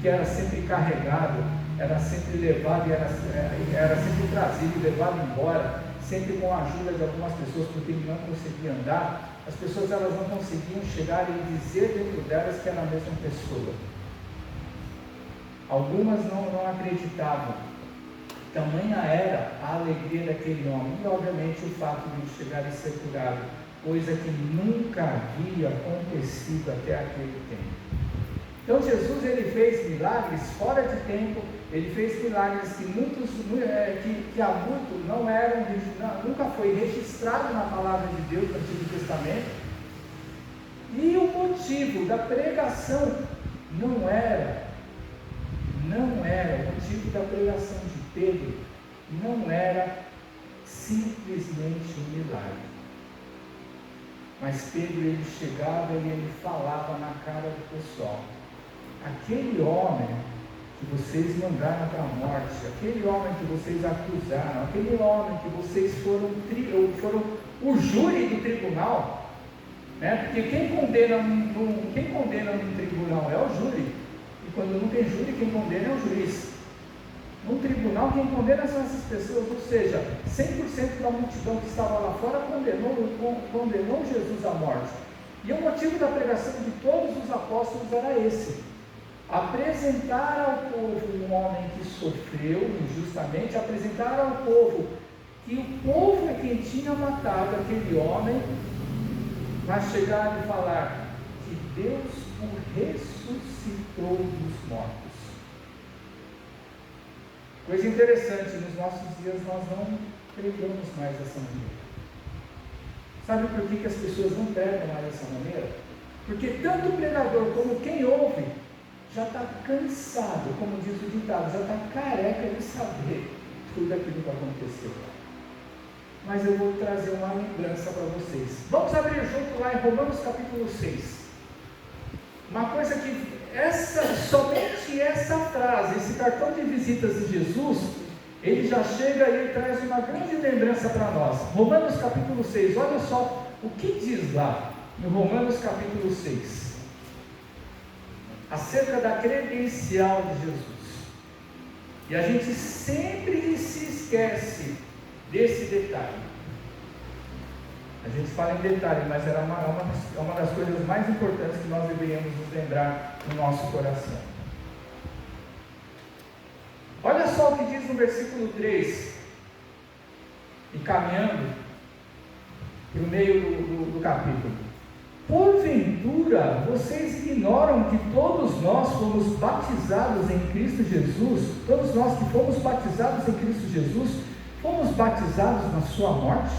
que era sempre carregado, era sempre levado, era sempre trazido e levado embora, sempre com a ajuda de algumas pessoas, porque ele não conseguia andar. As pessoas elas não conseguiam chegar e dizer dentro delas que era a mesma pessoa. Algumas não acreditavam. Tamanha era a alegria daquele homem, e obviamente o fato de ele chegar e ser curado, coisa que nunca havia acontecido até aquele tempo. Então Jesus ele fez milagres fora de tempo, ele fez milagres que muitos, que há muito não eram, nunca foi registrado na palavra de Deus no Antigo Testamento. E o motivo da pregação não era o motivo da pregação de Pedro, não era simplesmente um milagre. Mas Pedro, ele chegava e ele falava na cara do pessoal: aquele homem que vocês mandaram para a morte, aquele homem que vocês acusaram, aquele homem que vocês foram o júri do tribunal, né? Porque quem condena no tribunal é o júri, e quando não tem júri, quem condena é o juiz. No tribunal, quem condena são essas pessoas, ou seja, 100% da multidão que estava lá fora condenou Jesus à morte. E o motivo da pregação de todos os apóstolos era esse: apresentar ao povo um homem que sofreu injustamente, apresentar ao povo que o povo é quem tinha matado aquele homem, mas chegar e falar que Deus o ressuscitou dos mortos. Coisa interessante, nos nossos dias nós não pregamos mais dessa maneira. Sabe por que as pessoas não pregam mais dessa maneira? Porque tanto o pregador como quem ouve já está cansado, como diz o ditado, já está careca de saber tudo aquilo que aconteceu. Mas eu vou trazer uma lembrança para vocês. Vamos abrir junto lá em Romanos capítulo 6. Uma coisa que somente essa frase, esse cartão de visitas de Jesus, ele já chega e ele traz uma grande lembrança para nós. Romanos capítulo 6, olha só o que diz lá no Romanos capítulo 6, acerca da credencial de Jesus. E a gente sempre se esquece desse detalhe. A gente fala em detalhe, mas era uma das coisas mais importantes que nós deveríamos nos lembrar no nosso coração. Olha só o que diz no versículo 3, e caminhando para o meio do capítulo. Porventura, vocês ignoram que todos nós fomos batizados em Cristo Jesus, todos nós que fomos batizados em Cristo Jesus, fomos batizados na sua morte?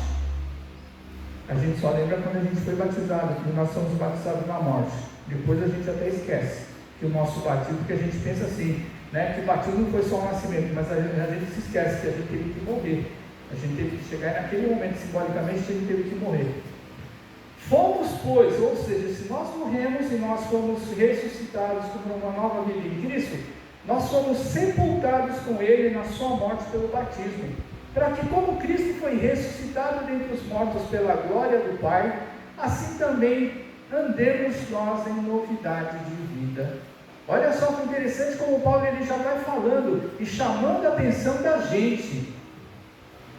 A gente só lembra quando a gente foi batizado, que nós somos batizados na morte. Depois a gente até esquece que o nosso batismo, porque a gente pensa assim, né, que o batismo não foi só um nascimento, mas a gente se esquece que a gente teve que morrer. A gente teve que chegar naquele momento, simbolicamente, a gente teve que morrer. Fomos, pois, ou seja, se nós morremos e nós fomos ressuscitados com uma nova vida em Cristo, nós fomos sepultados com Ele na sua morte pelo batismo, para que, como Cristo foi ressuscitado dentre os mortos pela glória do Pai, assim também andemos nós em novidade de vida. Olha só que interessante como Paulo ele já vai falando e chamando a atenção da gente,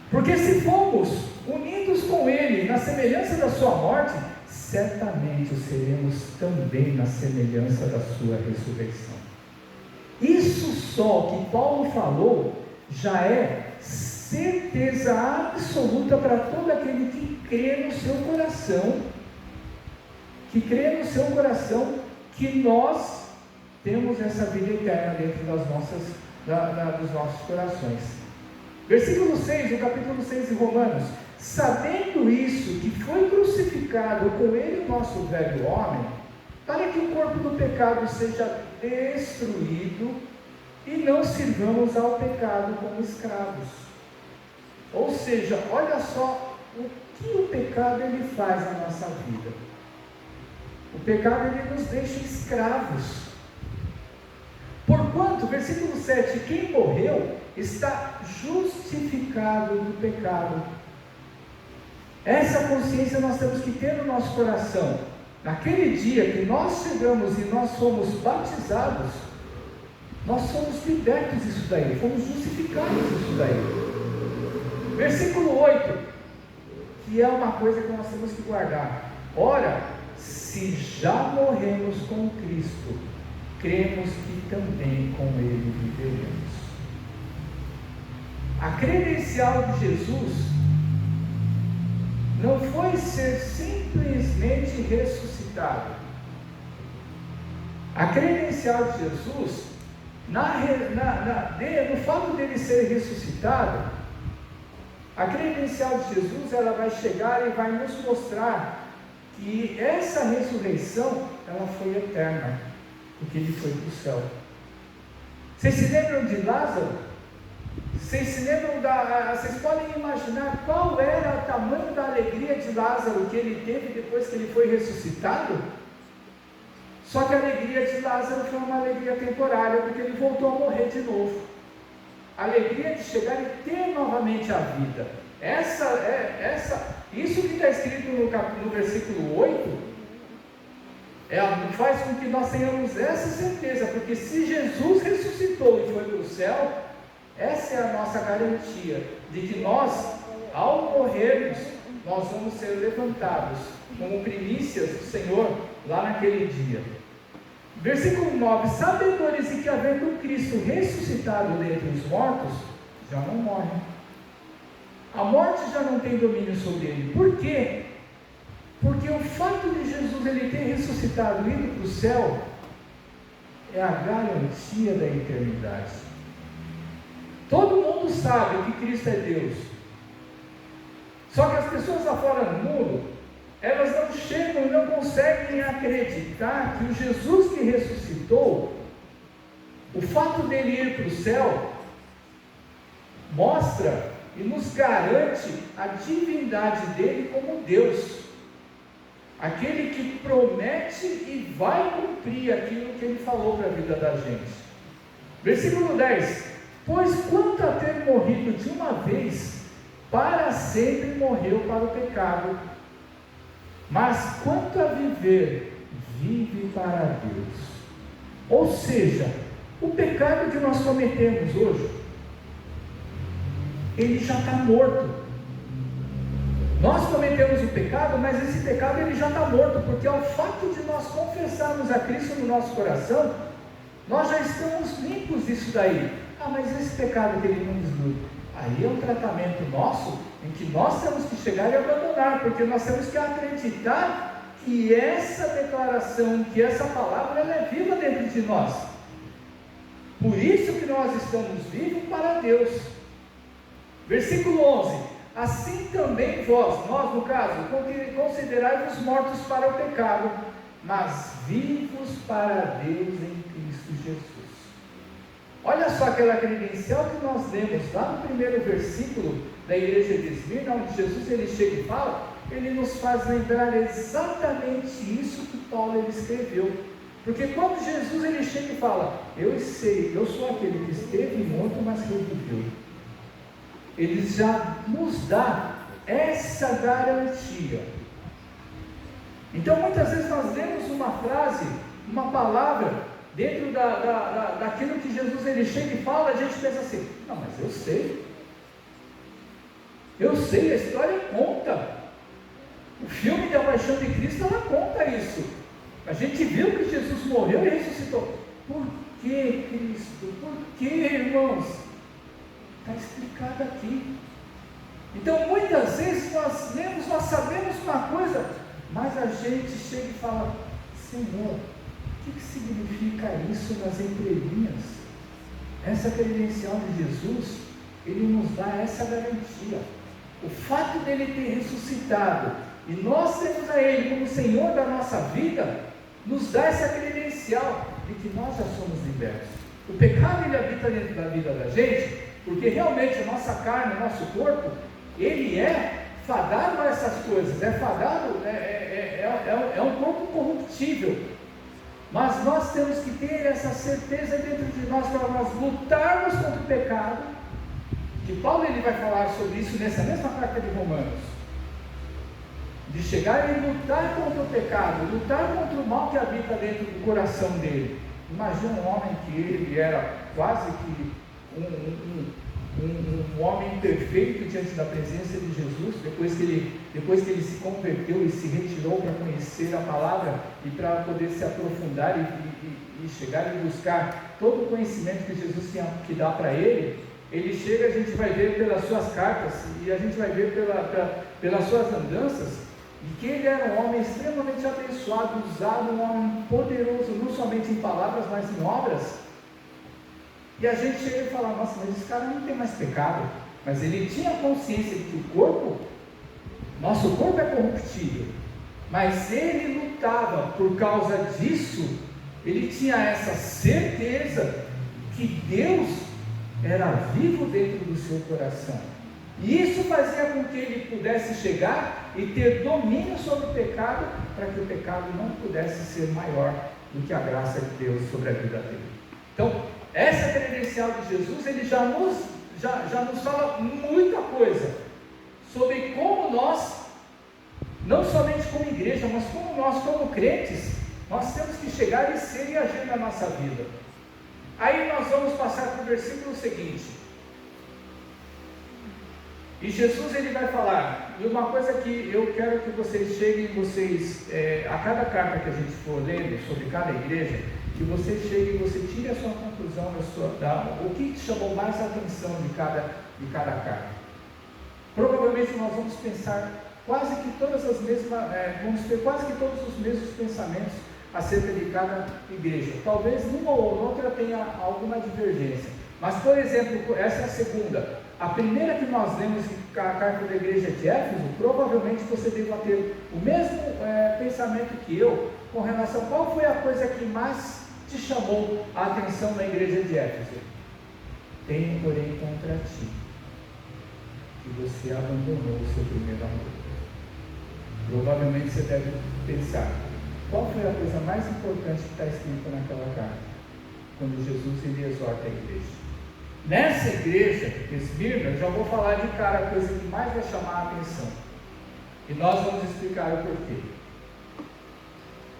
porque se fomos unidos com Ele na semelhança da sua morte, certamente o seremos também na semelhança da sua ressurreição. Isso só que Paulo falou já é certeza absoluta para todo aquele que crê no seu coração, que nós temos essa vida eterna dentro dos nossos corações. Versículo 6, do capítulo 6 de Romanos: sabendo isso, que foi crucificado com ele o nosso velho homem, para que o corpo do pecado seja destruído e não sirvamos ao pecado como escravos. Ou seja, olha só o que o pecado ele faz na nossa vida. O pecado ele nos deixa escravos. Porquanto, versículo 7, quem morreu está justificado do pecado. Essa consciência nós temos que ter no nosso coração. Naquele dia que nós chegamos e nós fomos batizados, nós somos libertos disso daí, fomos justificados disso daí. Versículo 8, que é uma coisa que nós temos que guardar. Ora, se já morremos com Cristo, cremos que também com Ele viveremos. A credencial de Jesus não foi ser simplesmente ressuscitado. A credencial de Jesus, no fato dele ser ressuscitado, A credencial de Jesus, ela vai chegar e vai nos mostrar que essa ressurreição, ela foi eterna, porque ele foi para o céu. Vocês se lembram de Lázaro? Vocês se lembram vocês podem imaginar qual era o tamanho da alegria de Lázaro que ele teve depois que ele foi ressuscitado? Só que a alegria de Lázaro foi uma alegria temporária, porque ele voltou a morrer de novo. A alegria de chegar e ter novamente a vida. Isso que está escrito no versículo 8, faz com que nós tenhamos essa certeza, porque se Jesus ressuscitou e foi para o céu, essa é a nossa garantia, de que nós, ao morrermos, nós vamos ser levantados como primícias do Senhor lá naquele dia. Versículo 9: sabedores de que havendo Cristo ressuscitado dentre os mortos, já não morre. A morte já não tem domínio sobre ele. Por quê? Porque o fato de Jesus ele ter ressuscitado e ido para o céu é a garantia da eternidade. Todo mundo sabe que Cristo é Deus. Só que as pessoas lá fora no mundo, elas não chegam e não conseguem acreditar que o Jesus que ressuscitou, o fato dele ir para o céu, mostra e nos garante a divindade dele como Deus, aquele que promete e vai cumprir aquilo que ele falou para a vida da gente. Versículo 10: pois quanto a ter morrido de uma vez, para sempre morreu para o pecado, mas quanto a viver, vive para Deus. Ou seja, o pecado que nós cometemos hoje, ele já está morto. Nós cometemos o pecado, mas esse pecado ele já está morto, porque ao fato de nós confessarmos a Cristo no nosso coração, nós já estamos limpos disso daí. Mas esse pecado que ele não desnuda, aí é um tratamento nosso, em que nós temos que chegar e abandonar, porque nós temos que acreditar que essa declaração, que essa palavra, ela é viva dentro de nós. Por isso que nós estamos vivos para Deus. Versículo 11: assim também vós, nós no caso, considerai-vos mortos para o pecado, mas vivos para Deus em Cristo Jesus. Olha só aquela credencial que nós lemos lá no primeiro versículo da igreja de Esmirna, onde Jesus ele chega e fala, ele nos faz lembrar exatamente isso que Paulo ele escreveu. Porque quando Jesus ele chega e fala, eu sei, eu sou aquele que esteve morto, mas reviveu, ele já nos dá essa garantia. Então muitas vezes nós lemos uma frase, uma palavra, dentro daquilo que Jesus ele chega e fala, a gente pensa assim, não, mas eu sei, a história conta, o filme da Paixão de Cristo, ela conta isso, a gente viu que Jesus morreu e ressuscitou. Por que, Cristo? Por que, irmãos? Está explicado aqui. Então muitas vezes nós lemos, nós sabemos uma coisa, mas a gente chega e fala, Senhor, o que significa isso nas entrelinhas? Essa credencial de Jesus, ele nos dá essa garantia. O fato dele ter ressuscitado e nós temos a ele como Senhor da nossa vida, nos dá essa credencial de que nós já somos libertos. O pecado ele habita dentro da vida da gente, porque realmente a nossa carne, o nosso corpo, ele é fadado a essas coisas, é um corpo corruptível. Mas nós temos que ter essa certeza dentro de nós, para nós lutarmos contra o pecado, que Paulo ele vai falar sobre isso nessa mesma carta de Romanos, de chegar e lutar contra o pecado, lutar contra o mal que habita dentro do coração dele. Imagina um homem que ele era quase que um homem perfeito diante da presença de Jesus, depois que ele se converteu e se retirou para conhecer a palavra e para poder se aprofundar e chegar e buscar todo o conhecimento que Jesus tinha que dar para ele. Ele chega, a gente vai ver pelas suas cartas e a gente vai ver pelas suas andanças, de que ele era um homem extremamente abençoado, usado, um homem poderoso, não somente em palavras, mas em obras. E a gente chega e fala, nossa, mas esse cara não tem mais pecado, mas ele tinha consciência de que nosso corpo é corruptível, mas ele lutava por causa disso. Ele tinha essa certeza que Deus era vivo dentro do seu coração, e isso fazia com que ele pudesse chegar e ter domínio sobre o pecado, para que o pecado não pudesse ser maior do que a graça de Deus sobre a vida dele. Então, essa credencial de Jesus, ele já nos fala muita coisa sobre como nós, não somente como igreja, mas como nós, como crentes, nós temos que chegar e ser e agir na nossa vida. Aí nós vamos passar para o versículo seguinte. E Jesus, ele vai falar, e uma coisa que eu quero que vocês cheguem, a cada carta que a gente for lendo sobre cada igreja, que você chegue e você tire a sua conclusão, o que te chamou mais a atenção de cada carta. Provavelmente nós vamos pensar quase que todos os mesmos pensamentos acerca de cada igreja. Talvez numa ou outra tenha alguma divergência. Mas, por exemplo, essa é a segunda. A primeira que nós lemos, a carta da igreja de Éfeso, provavelmente você deva ter o mesmo pensamento que eu, com relação a qual foi a coisa que mais te chamou a atenção na igreja de Éfeso. Tenho, porém, contra ti, que você abandonou o seu primeiro amor. Provavelmente você deve pensar, qual foi a coisa mais importante que está escrita naquela carta? Quando Jesus ele exorta a igreja. Nessa igreja, Esmirna, eu já vou falar de cara a coisa que mais vai chamar a atenção. E nós vamos explicar o porquê.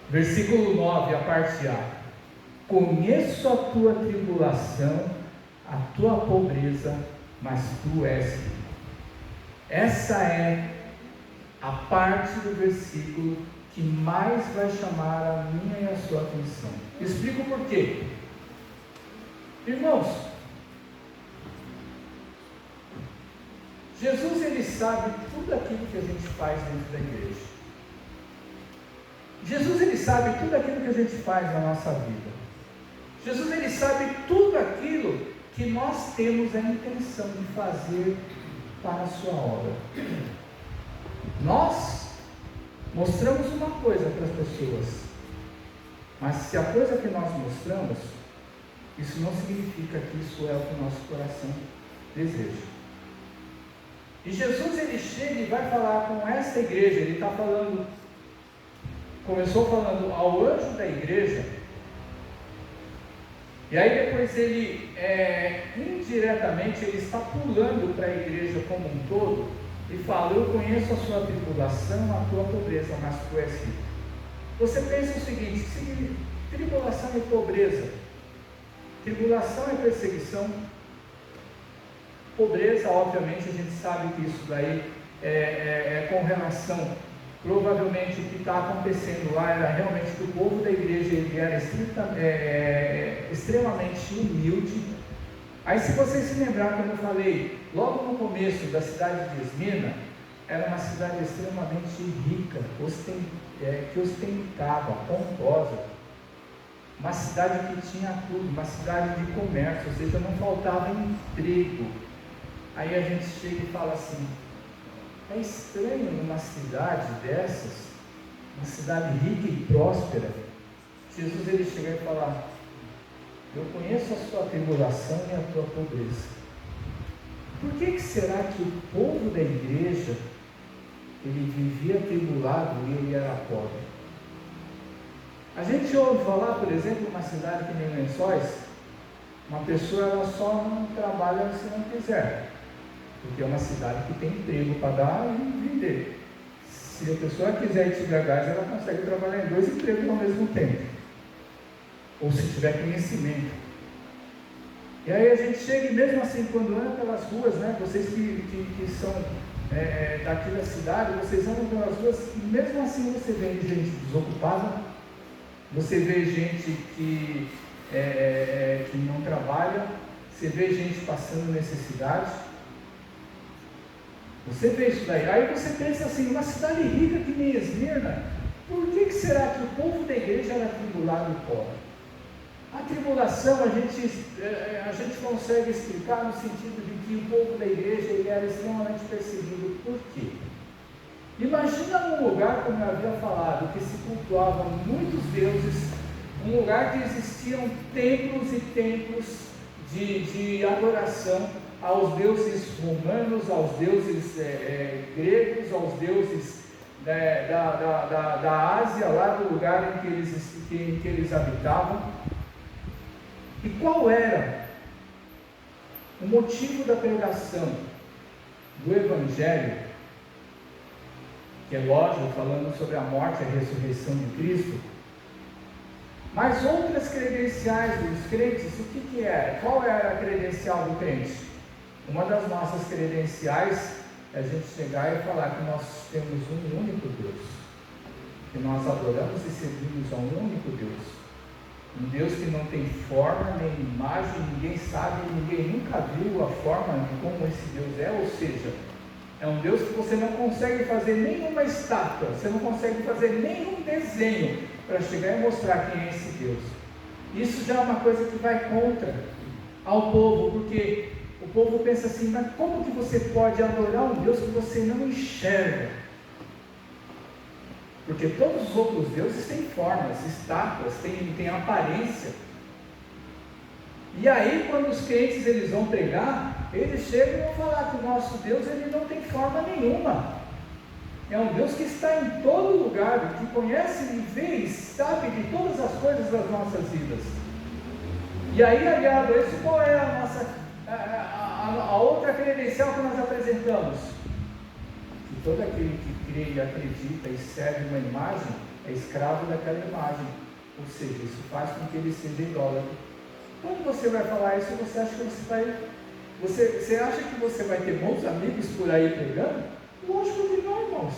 Versículo 9, a parte A. Conheço a tua tribulação, a tua pobreza, mas tu és rico. Essa é a parte do versículo que mais vai chamar a minha e a sua atenção. Explico por quê. Irmãos, Jesus ele sabe tudo aquilo que a gente faz dentro da igreja. Jesus ele sabe tudo aquilo que a gente faz na nossa vida. Jesus ele sabe tudo aquilo que nós temos a intenção de fazer para a sua obra. Nós mostramos uma coisa para as pessoas, mas se a coisa que nós mostramos, isso não significa que isso é o que o nosso coração deseja. E Jesus ele chega e vai falar com essa igreja. Ele está falando, começou falando ao anjo da igreja, e aí depois ele indiretamente ele está pulando para a igreja como um todo e fala: eu conheço a sua tribulação, a tua pobreza, mas tu és rico. Você pensa o seguinte: tribulação e pobreza. Tribulação é perseguição. Pobreza, obviamente, a gente sabe que isso daí é com relação, provavelmente o que está acontecendo lá era realmente que o povo da igreja ele era extremamente humilde. Aí, se vocês se lembrarem, como eu falei, logo no começo da cidade de Esmirna, era uma cidade extremamente rica, que ostentava, pomposa, uma cidade que tinha tudo, uma cidade de comércio, ou seja, não faltava emprego. Aí a gente chega e fala assim: é estranho numa cidade dessas, uma cidade rica e próspera, Jesus ele chega e fala: eu conheço a sua tribulação e a tua pobreza. Por que será que o povo da igreja ele vivia tribulado e ele era pobre? A gente ouve falar, por exemplo, uma cidade que nem Lençóis, uma pessoa ela só não trabalha se não quiser, porque é uma cidade que tem emprego para dar e vender. Se a pessoa quiser ir de gás, ela consegue trabalhar em 2 empregos ao mesmo tempo, ou se tiver conhecimento. E aí a gente chega e mesmo assim, quando anda pelas ruas, né, vocês que são daqui da cidade, vocês andam pelas ruas e mesmo assim você vê gente desocupada, você vê gente que não trabalha, você vê gente passando necessidade. Você vê isso daí, aí você pensa assim: uma cidade rica que nem Esmirna, por que será que o povo da igreja era tribulado e pobre? A tribulação a gente consegue explicar no sentido de que o povo da igreja ele era extremamente perseguido. Por quê? Imagina um lugar, como eu havia falado, que se cultuavam muitos deuses, um lugar que existiam templos e templos de adoração aos deuses romanos, aos deuses gregos, aos deuses da Ásia, lá do lugar em que eles habitavam. E qual era o motivo da pregação do Evangelho? Que é lógico, falando sobre a morte e a ressurreição de Cristo, mas outras credenciais dos crentes, o que era? Qual era a credencial do crente? Uma das nossas credenciais é a gente chegar e falar que nós temos um único Deus, que nós adoramos e servimos a um único Deus, um Deus que não tem forma nem imagem, ninguém sabe, ninguém nunca viu a forma de como esse Deus é, ou seja, é um Deus que você não consegue fazer nenhuma estátua, você não consegue fazer nenhum desenho para chegar e mostrar quem é esse Deus. Isso já é uma coisa que vai contra ao povo, porque o povo pensa assim, mas como que você pode adorar um Deus que você não enxerga? Porque todos os outros deuses têm formas, estátuas, têm aparência. E aí, quando os crentes eles vão pregar, eles chegam e vão falar que o nosso Deus ele não tem forma nenhuma. É um Deus que está em todo lugar, que conhece e vê e sabe de todas as coisas das nossas vidas. E aí, aliado a isso, qual é a nossa a outra credencial que nós apresentamos? Que todo aquele que crê e acredita e serve uma imagem é escravo daquela imagem. Ou seja, isso faz com que ele seja idólatra. Quando você vai falar isso, você acha que você acha que você vai ter bons amigos por aí pregando? Lógico que não, irmãos.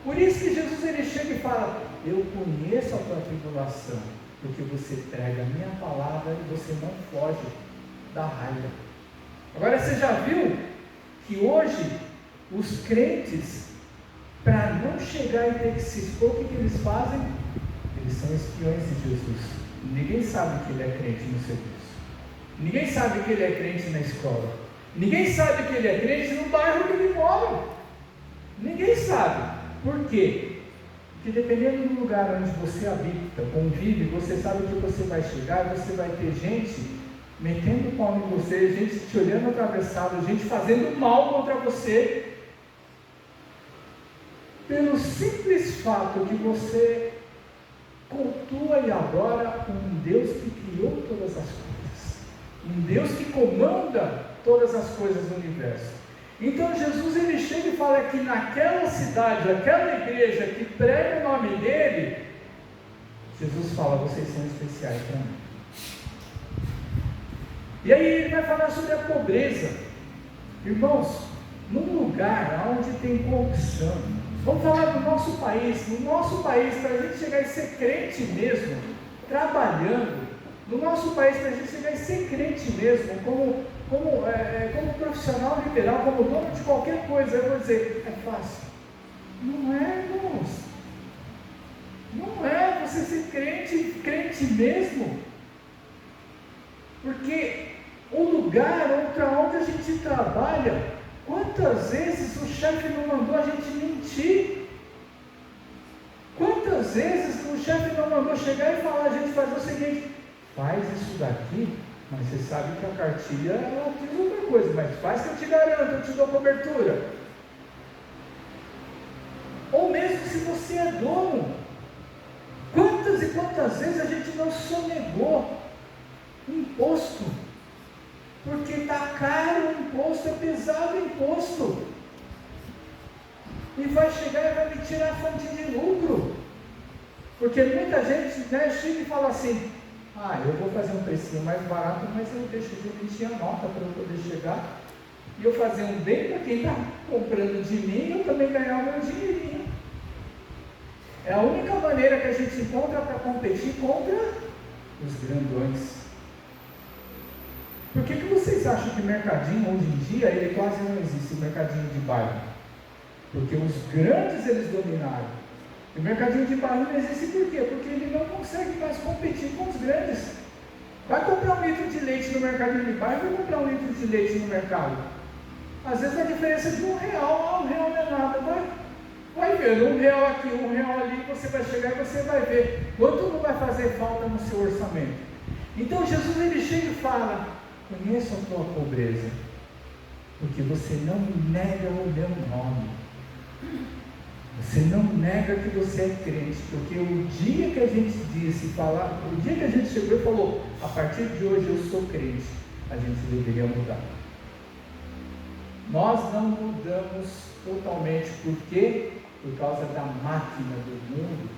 Por isso que Jesus ele chega e fala: eu conheço a tua tribulação, porque você prega a minha palavra e você não foge da raiva. Agora você já viu que hoje os crentes, para não chegar e ter que se expor, o que eles fazem? Eles são espiões de Jesus. Ninguém sabe que ele é crente no serviço. Ninguém sabe que ele é crente na escola. Ninguém sabe que ele é crente no bairro que ele mora. Ninguém sabe. Por quê? Porque dependendo do lugar onde você habita, convive, você sabe que você vai chegar e você vai ter gente metendo o pau em você, gente te olhando atravessado, gente fazendo mal contra você, pelo simples fato que você cultua e adora um Deus que criou todas as coisas, um Deus que comanda todas as coisas do universo. Então Jesus ele chega e fala que naquela cidade, aquela igreja que prega o nome dele, Jesus fala: vocês são especiais para mim. E aí ele vai falar sobre a pobreza. Irmãos, num lugar onde tem corrupção, vamos falar do nosso país. No nosso país, para a gente chegar e ser crente mesmo, trabalhando, no nosso país, para a gente chegar e ser crente mesmo, como profissional liberal, como dono de qualquer coisa, eu vou dizer, é fácil. Não é, irmãos. Não é você ser crente mesmo. Porque o lugar para onde a gente trabalha, quantas vezes o chefe não mandou a gente mentir? Quantas vezes o chefe não mandou chegar e falar a gente fazer o seguinte: faz isso daqui, mas você sabe que a cartilha ela diz outra coisa, mas faz que eu te garanto, eu te dou cobertura. Ou mesmo se você é dono, quantas e quantas vezes a gente não sonegou imposto, porque está caro o imposto, é pesado o imposto, e vai chegar e vai me tirar a fonte de lucro, porque muita gente chega e fala assim: eu vou fazer um precinho mais barato, mas eu deixo de emitir a nota para eu poder chegar, e eu fazer um bem para quem está comprando de mim, e eu também ganhar o meu dinheirinho. É a única maneira que a gente encontra para competir contra os grandões. Por que vocês acham que mercadinho hoje em dia ele quase não existe, o mercadinho de bairro? Porque os grandes eles dominaram. O mercadinho de bairro não existe por quê? Porque ele não consegue mais competir com os grandes. Vai comprar 1 litro de leite no mercado de bairro, vai comprar 1 litro de leite no mercado. Às vezes a diferença de R$1, R$1 não é nada, vai vendo, R$1 aqui, R$1 ali, você vai chegar e você vai ver quanto não vai fazer falta no seu orçamento. Então Jesus ele chega e fala: conheço a tua pobreza, porque você não nega o meu nome, você não nega que você é crente, porque o dia que a gente disse, o dia que a gente chegou e falou, a partir de hoje eu sou crente, a gente deveria mudar. Nós não mudamos totalmente, por quê? Por causa da máquina do mundo,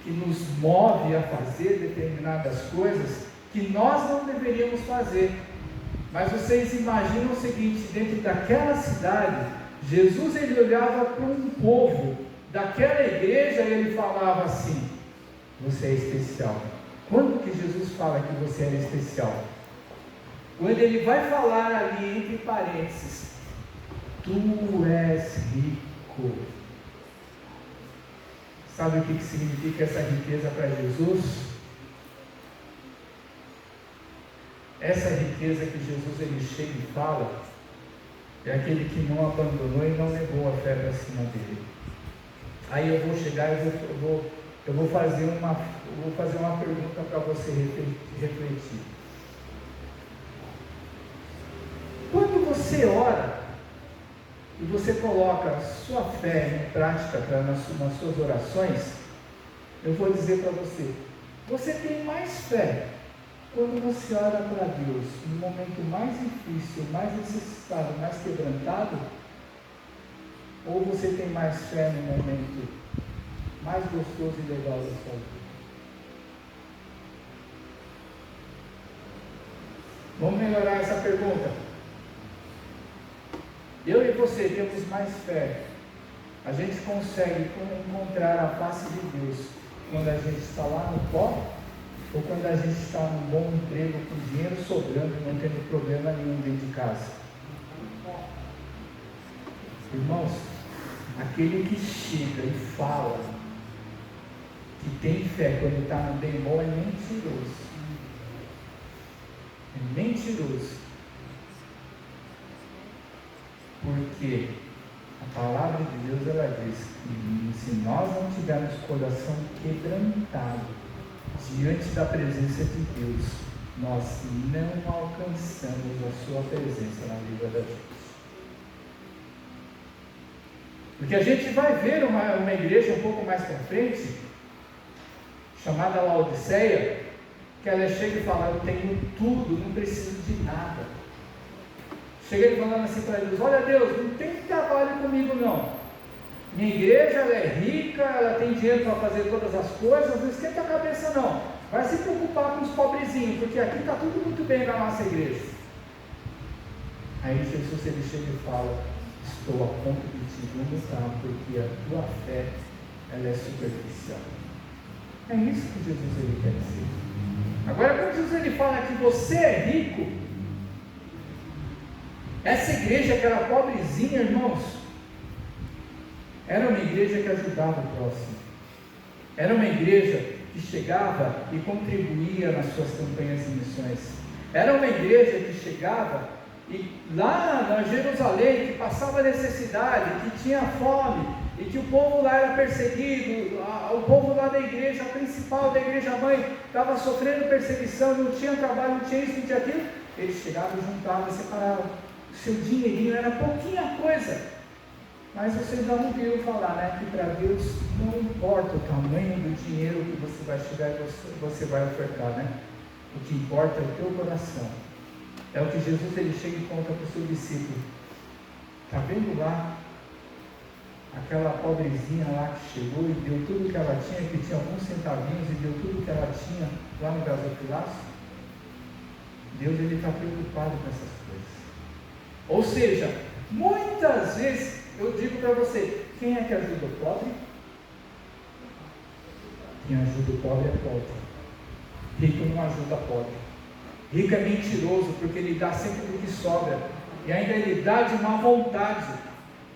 que nos move a fazer determinadas coisas que nós não deveríamos fazer. Mas vocês imaginam o seguinte: dentro daquela cidade, Jesus ele olhava para um povo daquela igreja e ele falava assim: você é especial. Quando que Jesus fala que você é especial? Quando ele vai falar ali entre parênteses: tu és rico. Sabe o que significa essa riqueza para Jesus? Essa riqueza que Jesus ele chega e fala é aquele que não abandonou e não negou a fé para cima dele. Aí eu vou chegar e eu vou fazer uma pergunta para você refletir. Quando você ora e você coloca a sua fé em prática nas suas orações, eu vou dizer para você, você tem mais fé quando você ora para Deus no momento mais difícil, mais necessitado, mais quebrantado, ou você tem mais fé no momento mais gostoso e legal da sua vida? Vamos melhorar essa pergunta. Eu e você temos mais fé. A gente consegue encontrar a face de Deus quando a gente está lá no pó, ou quando a gente está num bom emprego, com dinheiro sobrando e não tendo problema nenhum dentro de casa? Irmãos, aquele que chega e fala que tem fé quando está no bem bom é mentiroso. É mentiroso. Porque a palavra de Deus ela diz que se nós não tivermos coração quebrantado diante da presença de Deus, nós não alcançamos a sua presença na vida da gente. Porque a gente vai ver uma igreja um pouco mais para frente, chamada Laodiceia, que ela chega e fala: eu tenho tudo, não preciso de nada. Chega ele falando assim para Deus: olha Deus, não tem trabalho comigo não, minha igreja ela é rica, ela tem dinheiro para fazer todas as coisas, não esquenta a cabeça não, vai se preocupar com os pobrezinhos, porque aqui está tudo muito bem na nossa igreja. Aí Jesus ele chega e fala: estou a ponto de te vomitar, porque a tua fé ela é superficial. É isso que Jesus ele quer dizer. Agora, quando Jesus ele fala que você é rico, essa igreja que era pobrezinha, irmãos, era uma igreja que ajudava o próximo, era uma igreja que chegava e contribuía nas suas campanhas de missões, era uma igreja que chegava e lá na Jerusalém, que passava necessidade, que tinha fome, e que o povo lá era perseguido, o povo lá da igreja principal, da igreja mãe, estava sofrendo perseguição, não tinha trabalho, não tinha isso, não tinha aquilo. Eles chegavam, juntavam, separavam. O seu dinheirinho era pouquinha coisa, mas vocês já ouviram falar, né, que para Deus não importa o tamanho do dinheiro que você vai chegar e você vai ofertar, né? O que importa é o teu coração. É o que Jesus ele chega e conta para o seu discípulo: está vendo lá aquela pobrezinha lá que chegou e deu tudo que ela tinha, que tinha alguns centavinhos, e deu tudo que ela tinha lá no gasofilaço? Deus ele está preocupado com essas coisas. Ou seja, muitas vezes eu digo para você: quem é que ajuda o pobre? Quem ajuda o pobre é pobre. Rico não ajuda pobre. Rico é mentiroso, porque ele dá sempre do que sobra, e ainda ele dá de má vontade.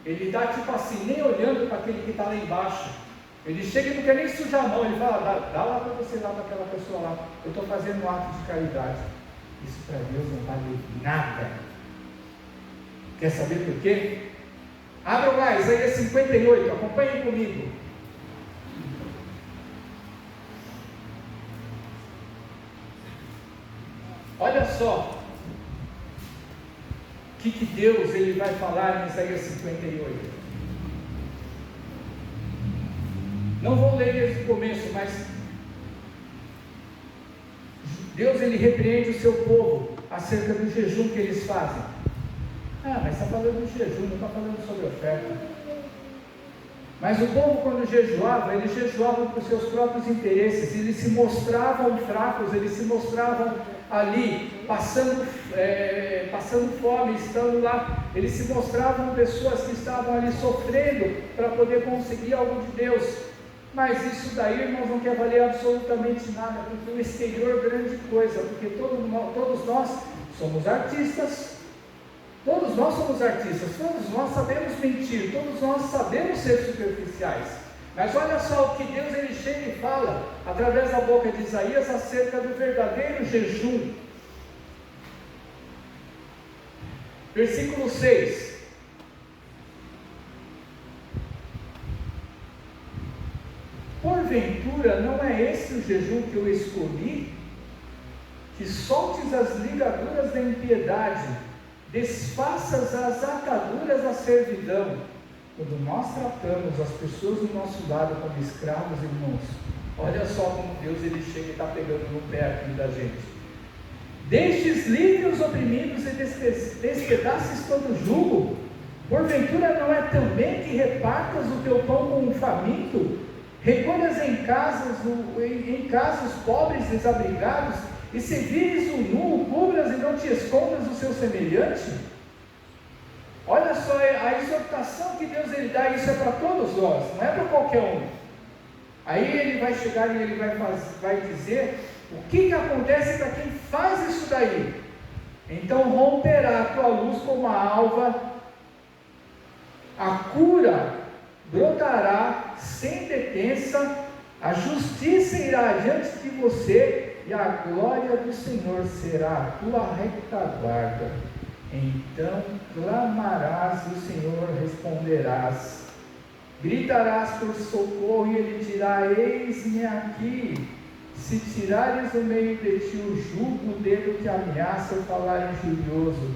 Ele dá tipo assim, nem olhando para aquele que está lá embaixo. Ele chega e não quer nem sujar a mão, ele fala: dá lá para você, lá para aquela pessoa lá, eu estou fazendo um ato de caridade. isso para Deus não vale nada. Quer saber por quê? Abram lá, Isaías 58, acompanhem comigo. Olha só o que Deus ele vai falar em Isaías 58. Não vou ler desde o começo, mas Deus ele repreende o seu povo acerca do jejum que eles fazem. Ah, mas está falando de jejum, não está falando sobre oferta. Mas o povo, quando jejuava, eles jejuavam por seus próprios interesses, eles se mostravam fracos, eles se mostravam ali, passando fome, estando lá, eles se mostravam pessoas que estavam ali sofrendo para poder conseguir algo de Deus. Mas isso daí, irmãos, não quer valer absolutamente nada, porque o exterior é grande coisa, porque todos nós somos artistas. Todos nós somos artistas, todos nós sabemos mentir, todos nós sabemos ser superficiais. Mas olha só o que Deus ele chega e fala, através da boca de Isaías, acerca do verdadeiro jejum. Versículo 6. Porventura não é esse o jejum que eu escolhi? Que soltes as ligaduras da impiedade, desfaças as ataduras da servidão. Quando nós tratamos as pessoas do nosso lado como escravos, irmãos, olha só como Deus ele chega e está pegando no pé aqui da gente. Deixes livres os oprimidos e despedaces todo o jugo. Porventura não é também que repartas o teu pão com um faminto? Recolhas em casa os pobres desabrigados, e se vires o nu, cubras e não te escondas do seu semelhante? Olha só a exortação que Deus ele dá, isso é para todos nós, não é para qualquer um. Aí ele vai chegar e ele vai dizer o que acontece para quem faz isso daí. Então romperá a tua luz como a alva, a cura brotará sem detença, a justiça irá adiante de você, e a glória do Senhor será a tua retaguarda. Então clamarás e o Senhor responderás, gritarás por socorro e ele dirá: eis-me aqui. Se tirares do meio de ti o jugo, o dedo que ameaça o falar injurioso,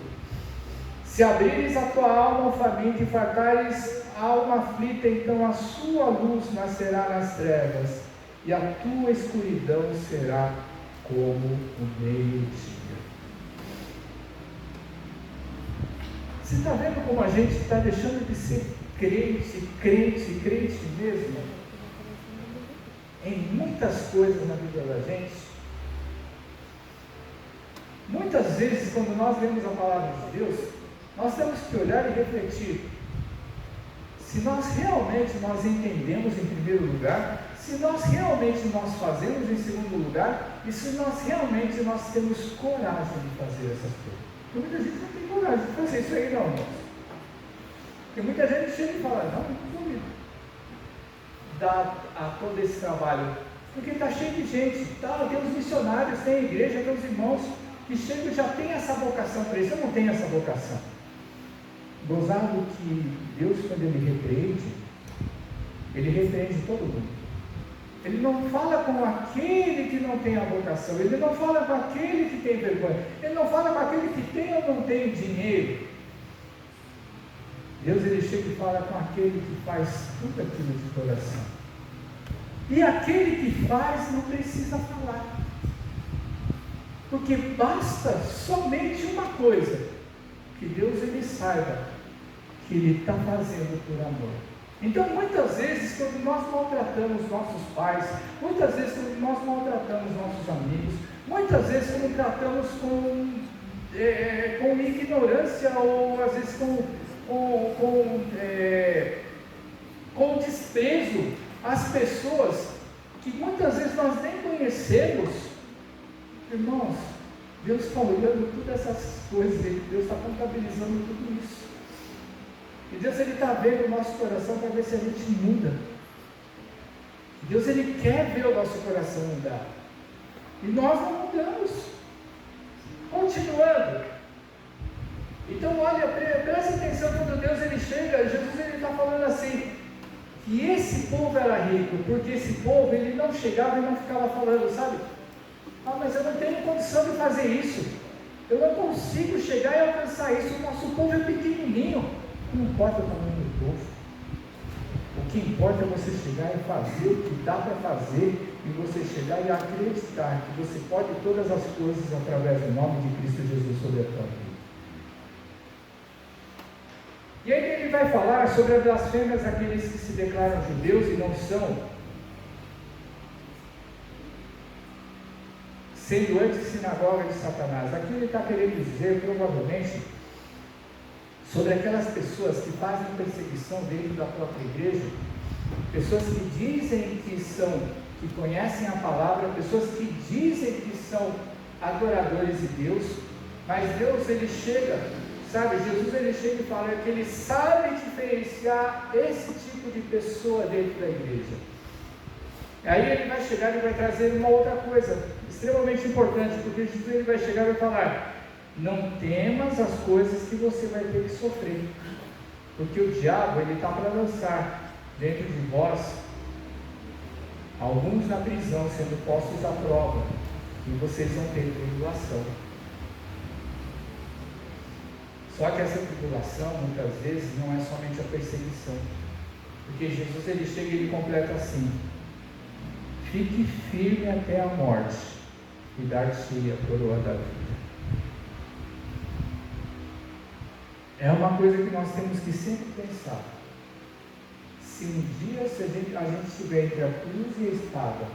se abrires a tua alma ao faminto e fartares a alma aflita, então a sua luz nascerá nas trevas, e a tua escuridão será como o meio-dia. Você está vendo como a gente está deixando de ser crente mesmo? Em muitas coisas na vida da gente. Muitas vezes, quando nós lemos a palavra de Deus, nós temos que olhar e refletir. Se nós realmente nós entendemos em primeiro lugar, se nós realmente nós fazemos em segundo lugar, e se nós realmente nós temos coragem de fazer essas coisas. Porque muita gente não tem coragem de fazer isso aí não, irmãos. Porque muita gente chega e fala: não vou dar a todo esse trabalho, porque está cheio de gente, tem os missionários, tem a igreja, tem os irmãos que chegam e já tem essa vocação para isso. Eu não tenho essa vocação. Gozado que Deus, quando Ele repreende todo mundo. Ele não fala com aquele que não tem a vocação, Ele não fala com aquele que tem vergonha, Ele não fala com aquele que tem ou não tem dinheiro. Deus ele chega e fala com aquele que faz tudo aquilo de coração. E aquele que faz não precisa falar, porque basta somente uma coisa: que Deus ele saiba que Ele está fazendo por amor. Então muitas vezes quando nós maltratamos nossos pais, muitas vezes quando nós maltratamos nossos amigos, muitas vezes quando tratamos com ignorância, ou às vezes com desprezo as pessoas que muitas vezes nós nem conhecemos, irmãos, Deus está olhando todas essas coisas, Deus está contabilizando tudo isso. E Deus ele está vendo o nosso coração para ver se a gente muda. Deus ele quer ver o nosso coração mudar. E nós não mudamos. Continuando. Então, olha, presta atenção quando Deus ele chega, Jesus ele está falando assim, que esse povo era rico, porque esse povo ele não chegava e não ficava falando, sabe? Ah, mas eu não tenho condição de fazer isso, eu não consigo chegar e alcançar isso, o nosso povo é pequenininho. Não importa o tamanho do povo, o que importa é você chegar e fazer o que dá para fazer, e você chegar e acreditar que você pode todas as coisas através do nome de Cristo Jesus sobre a tua vida. E aí ele vai falar sobre as blasfêmias daqueles que se declaram judeus e não são, sendo antes sinagoga de Satanás. Aqui ele está querendo dizer, provavelmente, sobre aquelas pessoas que fazem perseguição dentro da própria igreja, pessoas que dizem que conhecem a palavra, pessoas que dizem que são adoradores de Deus, mas Deus ele chega, sabe, Jesus ele chega e fala que ele sabe diferenciar esse tipo de pessoa dentro da igreja. Aí ele vai chegar e vai trazer uma outra coisa extremamente importante, porque Jesus ele vai chegar e vai falar: não temas as coisas que você vai ter que sofrer, porque o diabo ele está para lançar dentro de vós alguns na prisão, sendo postos à prova, e vocês vão ter tribulação. Só que essa tribulação muitas vezes não é somente a perseguição, porque Jesus ele chega e ele completa assim: fique firme até a morte e dar-te a coroa da vida. É uma coisa que nós temos que sempre pensar. Se um dia a gente estiver entre a cruz e a espada,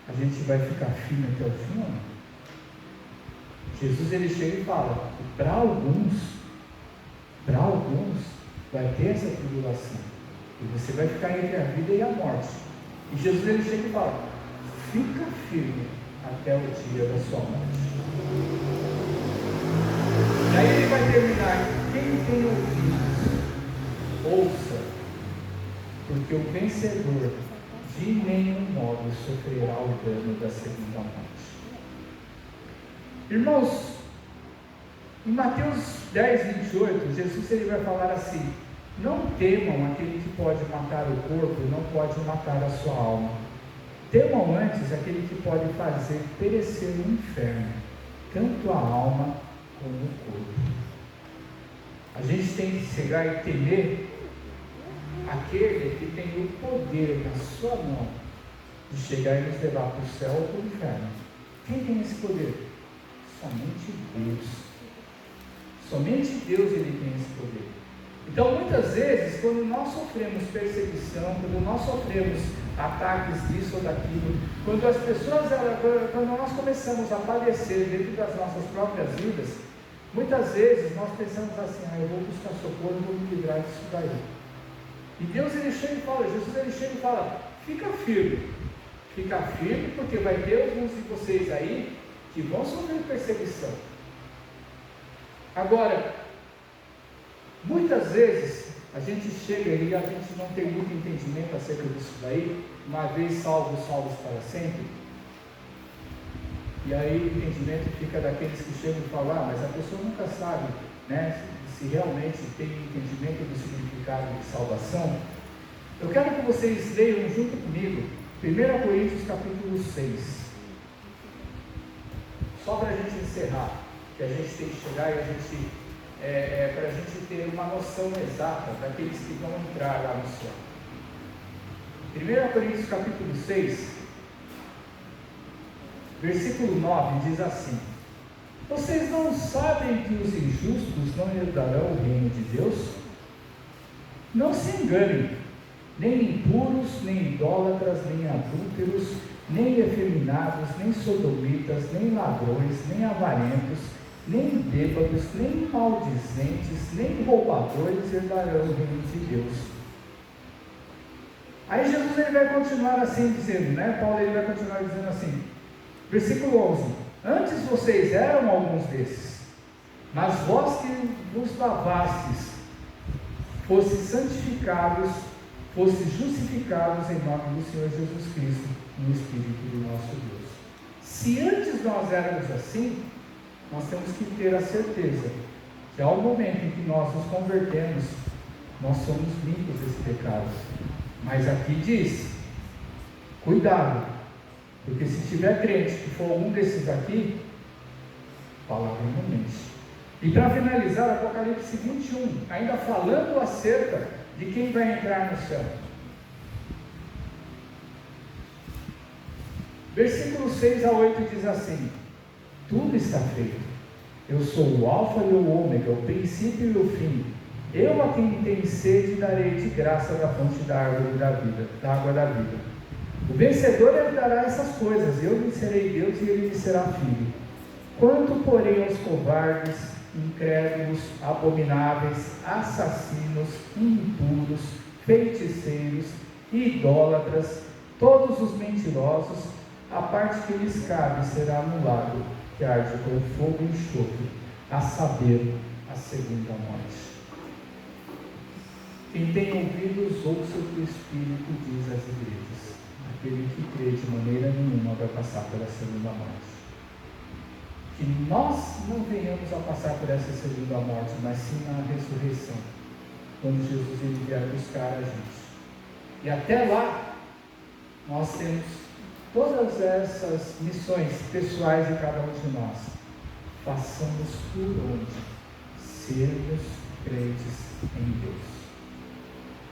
a gente vai ficar firme até o fim ou não? Jesus ele chega e fala que para alguns vai ter essa tribulação, e você vai ficar entre a vida e a morte. E Jesus ele chega e fala: fica firme até o dia da sua morte. E aí ele vai terminar: quem tem ouvidos, ouça, porque o vencedor de nenhum modo sofrerá o dano da segunda morte. Irmãos, em Mateus 10, 28, Jesus ele vai falar assim: não temam aquele que pode matar o corpo e não pode matar a sua alma. Temam antes aquele que pode fazer perecer no inferno, tanto a alma como o corpo. A gente tem que chegar e temer aquele que tem o poder na sua mão de chegar e nos levar para o céu ou para o inferno. Quem tem esse poder? Somente Deus. Somente Deus ele tem esse poder. Então muitas vezes quando nós sofremos perseguição, quando nós sofremos ataques disso ou daquilo, quando as pessoas, quando nós começamos a padecer dentro das nossas próprias vidas, muitas vezes nós pensamos assim: eu vou buscar socorro, vou me livrar disso daí. E Deus ele chega e fala, Jesus ele chega e fala: fica firme, porque vai ter alguns de vocês aí que vão sofrer perseguição. Agora, muitas vezes a gente chega e a gente não tem muito entendimento acerca disso daí. Uma vez salvos para sempre. E aí o entendimento fica daqueles que chegam e falam: mas a pessoa nunca sabe, né, se realmente tem entendimento do significado de salvação. Eu quero que vocês leiam junto comigo 1 Coríntios capítulo 6. Só para a gente encerrar, que a gente tem que chegar e a gente para a gente ter uma noção exata daqueles que vão entrar lá no céu. 1 Coríntios capítulo 6, versículo 9 diz assim: vocês não sabem que os injustos não herdarão o reino de Deus? Não se enganem, nem impuros, nem idólatras, nem adúlteros, nem efeminados, nem sodomitas, nem ladrões, nem avarentos, nem bêbados, nem maldizentes, nem roubadores herdarão o reino de Deus. Aí Jesus ele vai continuar assim dizendo, né? Paulo ele vai continuar dizendo assim, versículo 11: antes vocês eram alguns desses, mas vós que vos lavastes, fostes santificados, fostes justificados em nome do Senhor Jesus Cristo, no Espírito do nosso Deus. Se antes nós éramos assim, nós temos que ter a certeza que ao momento em que nós nos convertemos, nós somos limpos desse pecado. Mas aqui diz, cuidado, porque se tiver crente que for um desses aqui, a palavra não mente. E para finalizar, Apocalipse 21, ainda falando acerca de quem vai entrar no céu. Versículos 6 a 8 diz assim: tudo está feito. Eu sou o Alfa e o Ômega, o princípio e o fim. Eu a quem tem sede darei de graça da fonte da água da vida. O vencedor herdará essas coisas, eu lhe serei Deus e ele lhe será filho. Quanto, porém, aos covardes, incrédulos, abomináveis, assassinos, impuros, feiticeiros, idólatras, todos os mentirosos, a parte que lhes cabe será no lago que arde com fogo e enxofre, a saber, a segunda morte. Quem tem ouvidos, ouça o que o Espírito diz às igrejas. Aquele que crê de maneira nenhuma vai passar pela segunda morte. Que nós não venhamos a passar por essa segunda morte, mas sim na ressurreição, quando Jesus ele vier buscar a gente. E até lá, nós temos todas essas missões pessoais de cada um de nós. Façamos por onde sermos crentes em Deus.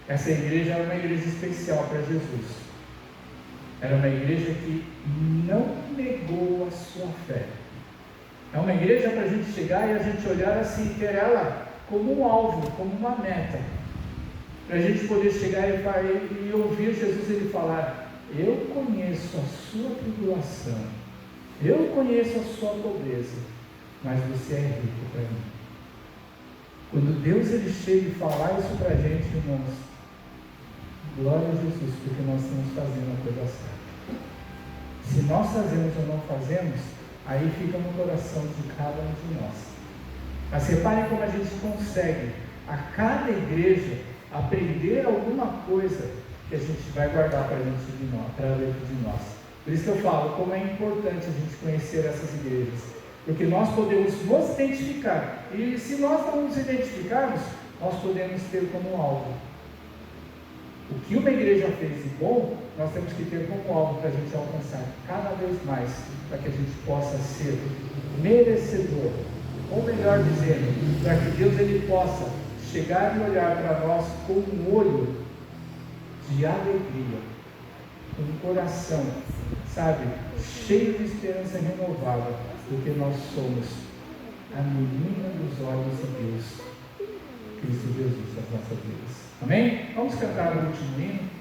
Essa igreja era uma igreja especial para Jesus. Era uma igreja que não negou a sua fé. É uma igreja para a gente chegar e a gente olhar assim, ter ela como um alvo, como uma meta. Para a gente poder chegar e ouvir Jesus ele falar: eu conheço a sua tribulação, eu conheço a sua pobreza, mas você é rico para mim. Quando Deus ele chega e falar isso para a gente, irmãos, glória a Jesus, porque nós estamos fazendo a coisa certa. Se nós fazemos ou não fazemos, aí fica no coração de cada um de nós. Mas reparem como a gente consegue, a cada igreja, aprender alguma coisa que a gente vai guardar para dentro de nós. Por isso que eu falo, como é importante a gente conhecer essas igrejas, porque nós podemos nos identificar, e se nós não nos identificarmos, nós podemos ter como alvo. O que uma igreja fez de bom, nós temos que ter como alvo para a gente alcançar cada vez mais, para que a gente possa ser merecedor, ou melhor dizendo, para que Deus ele possa chegar e olhar para nós com um olho de alegria, com um coração, sabe, cheio de esperança renovada, porque nós somos a menina dos olhos de Deus, Cristo Jesus, nas nossas vidas. Amém? Vamos cantar o último hino.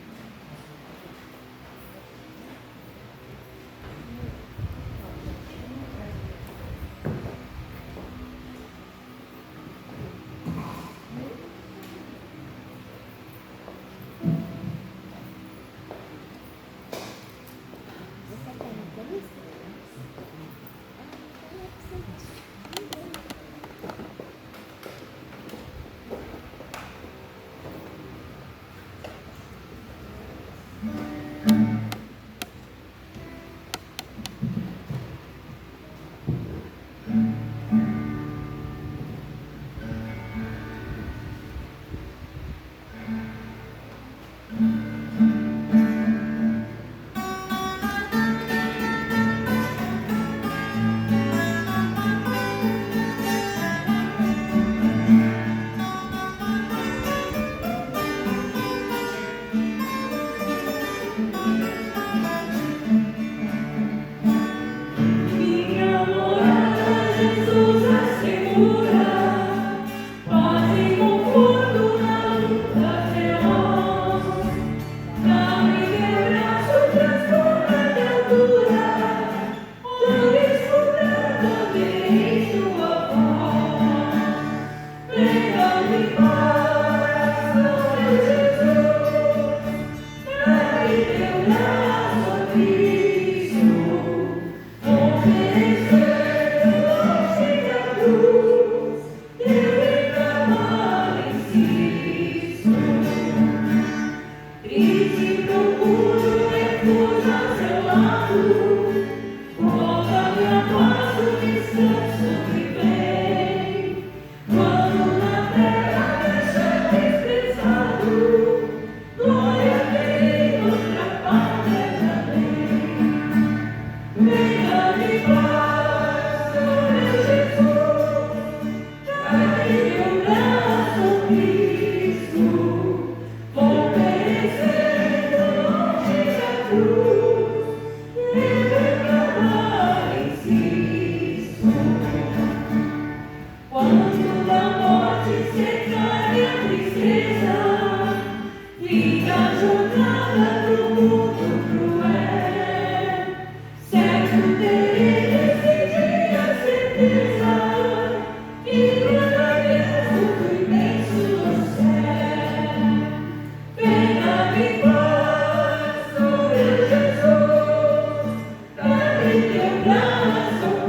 Volta-me a paz, o descanso.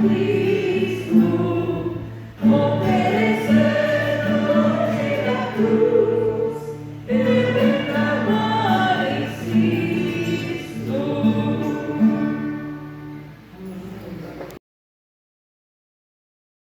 Cristo, oferecendo-te a cruz.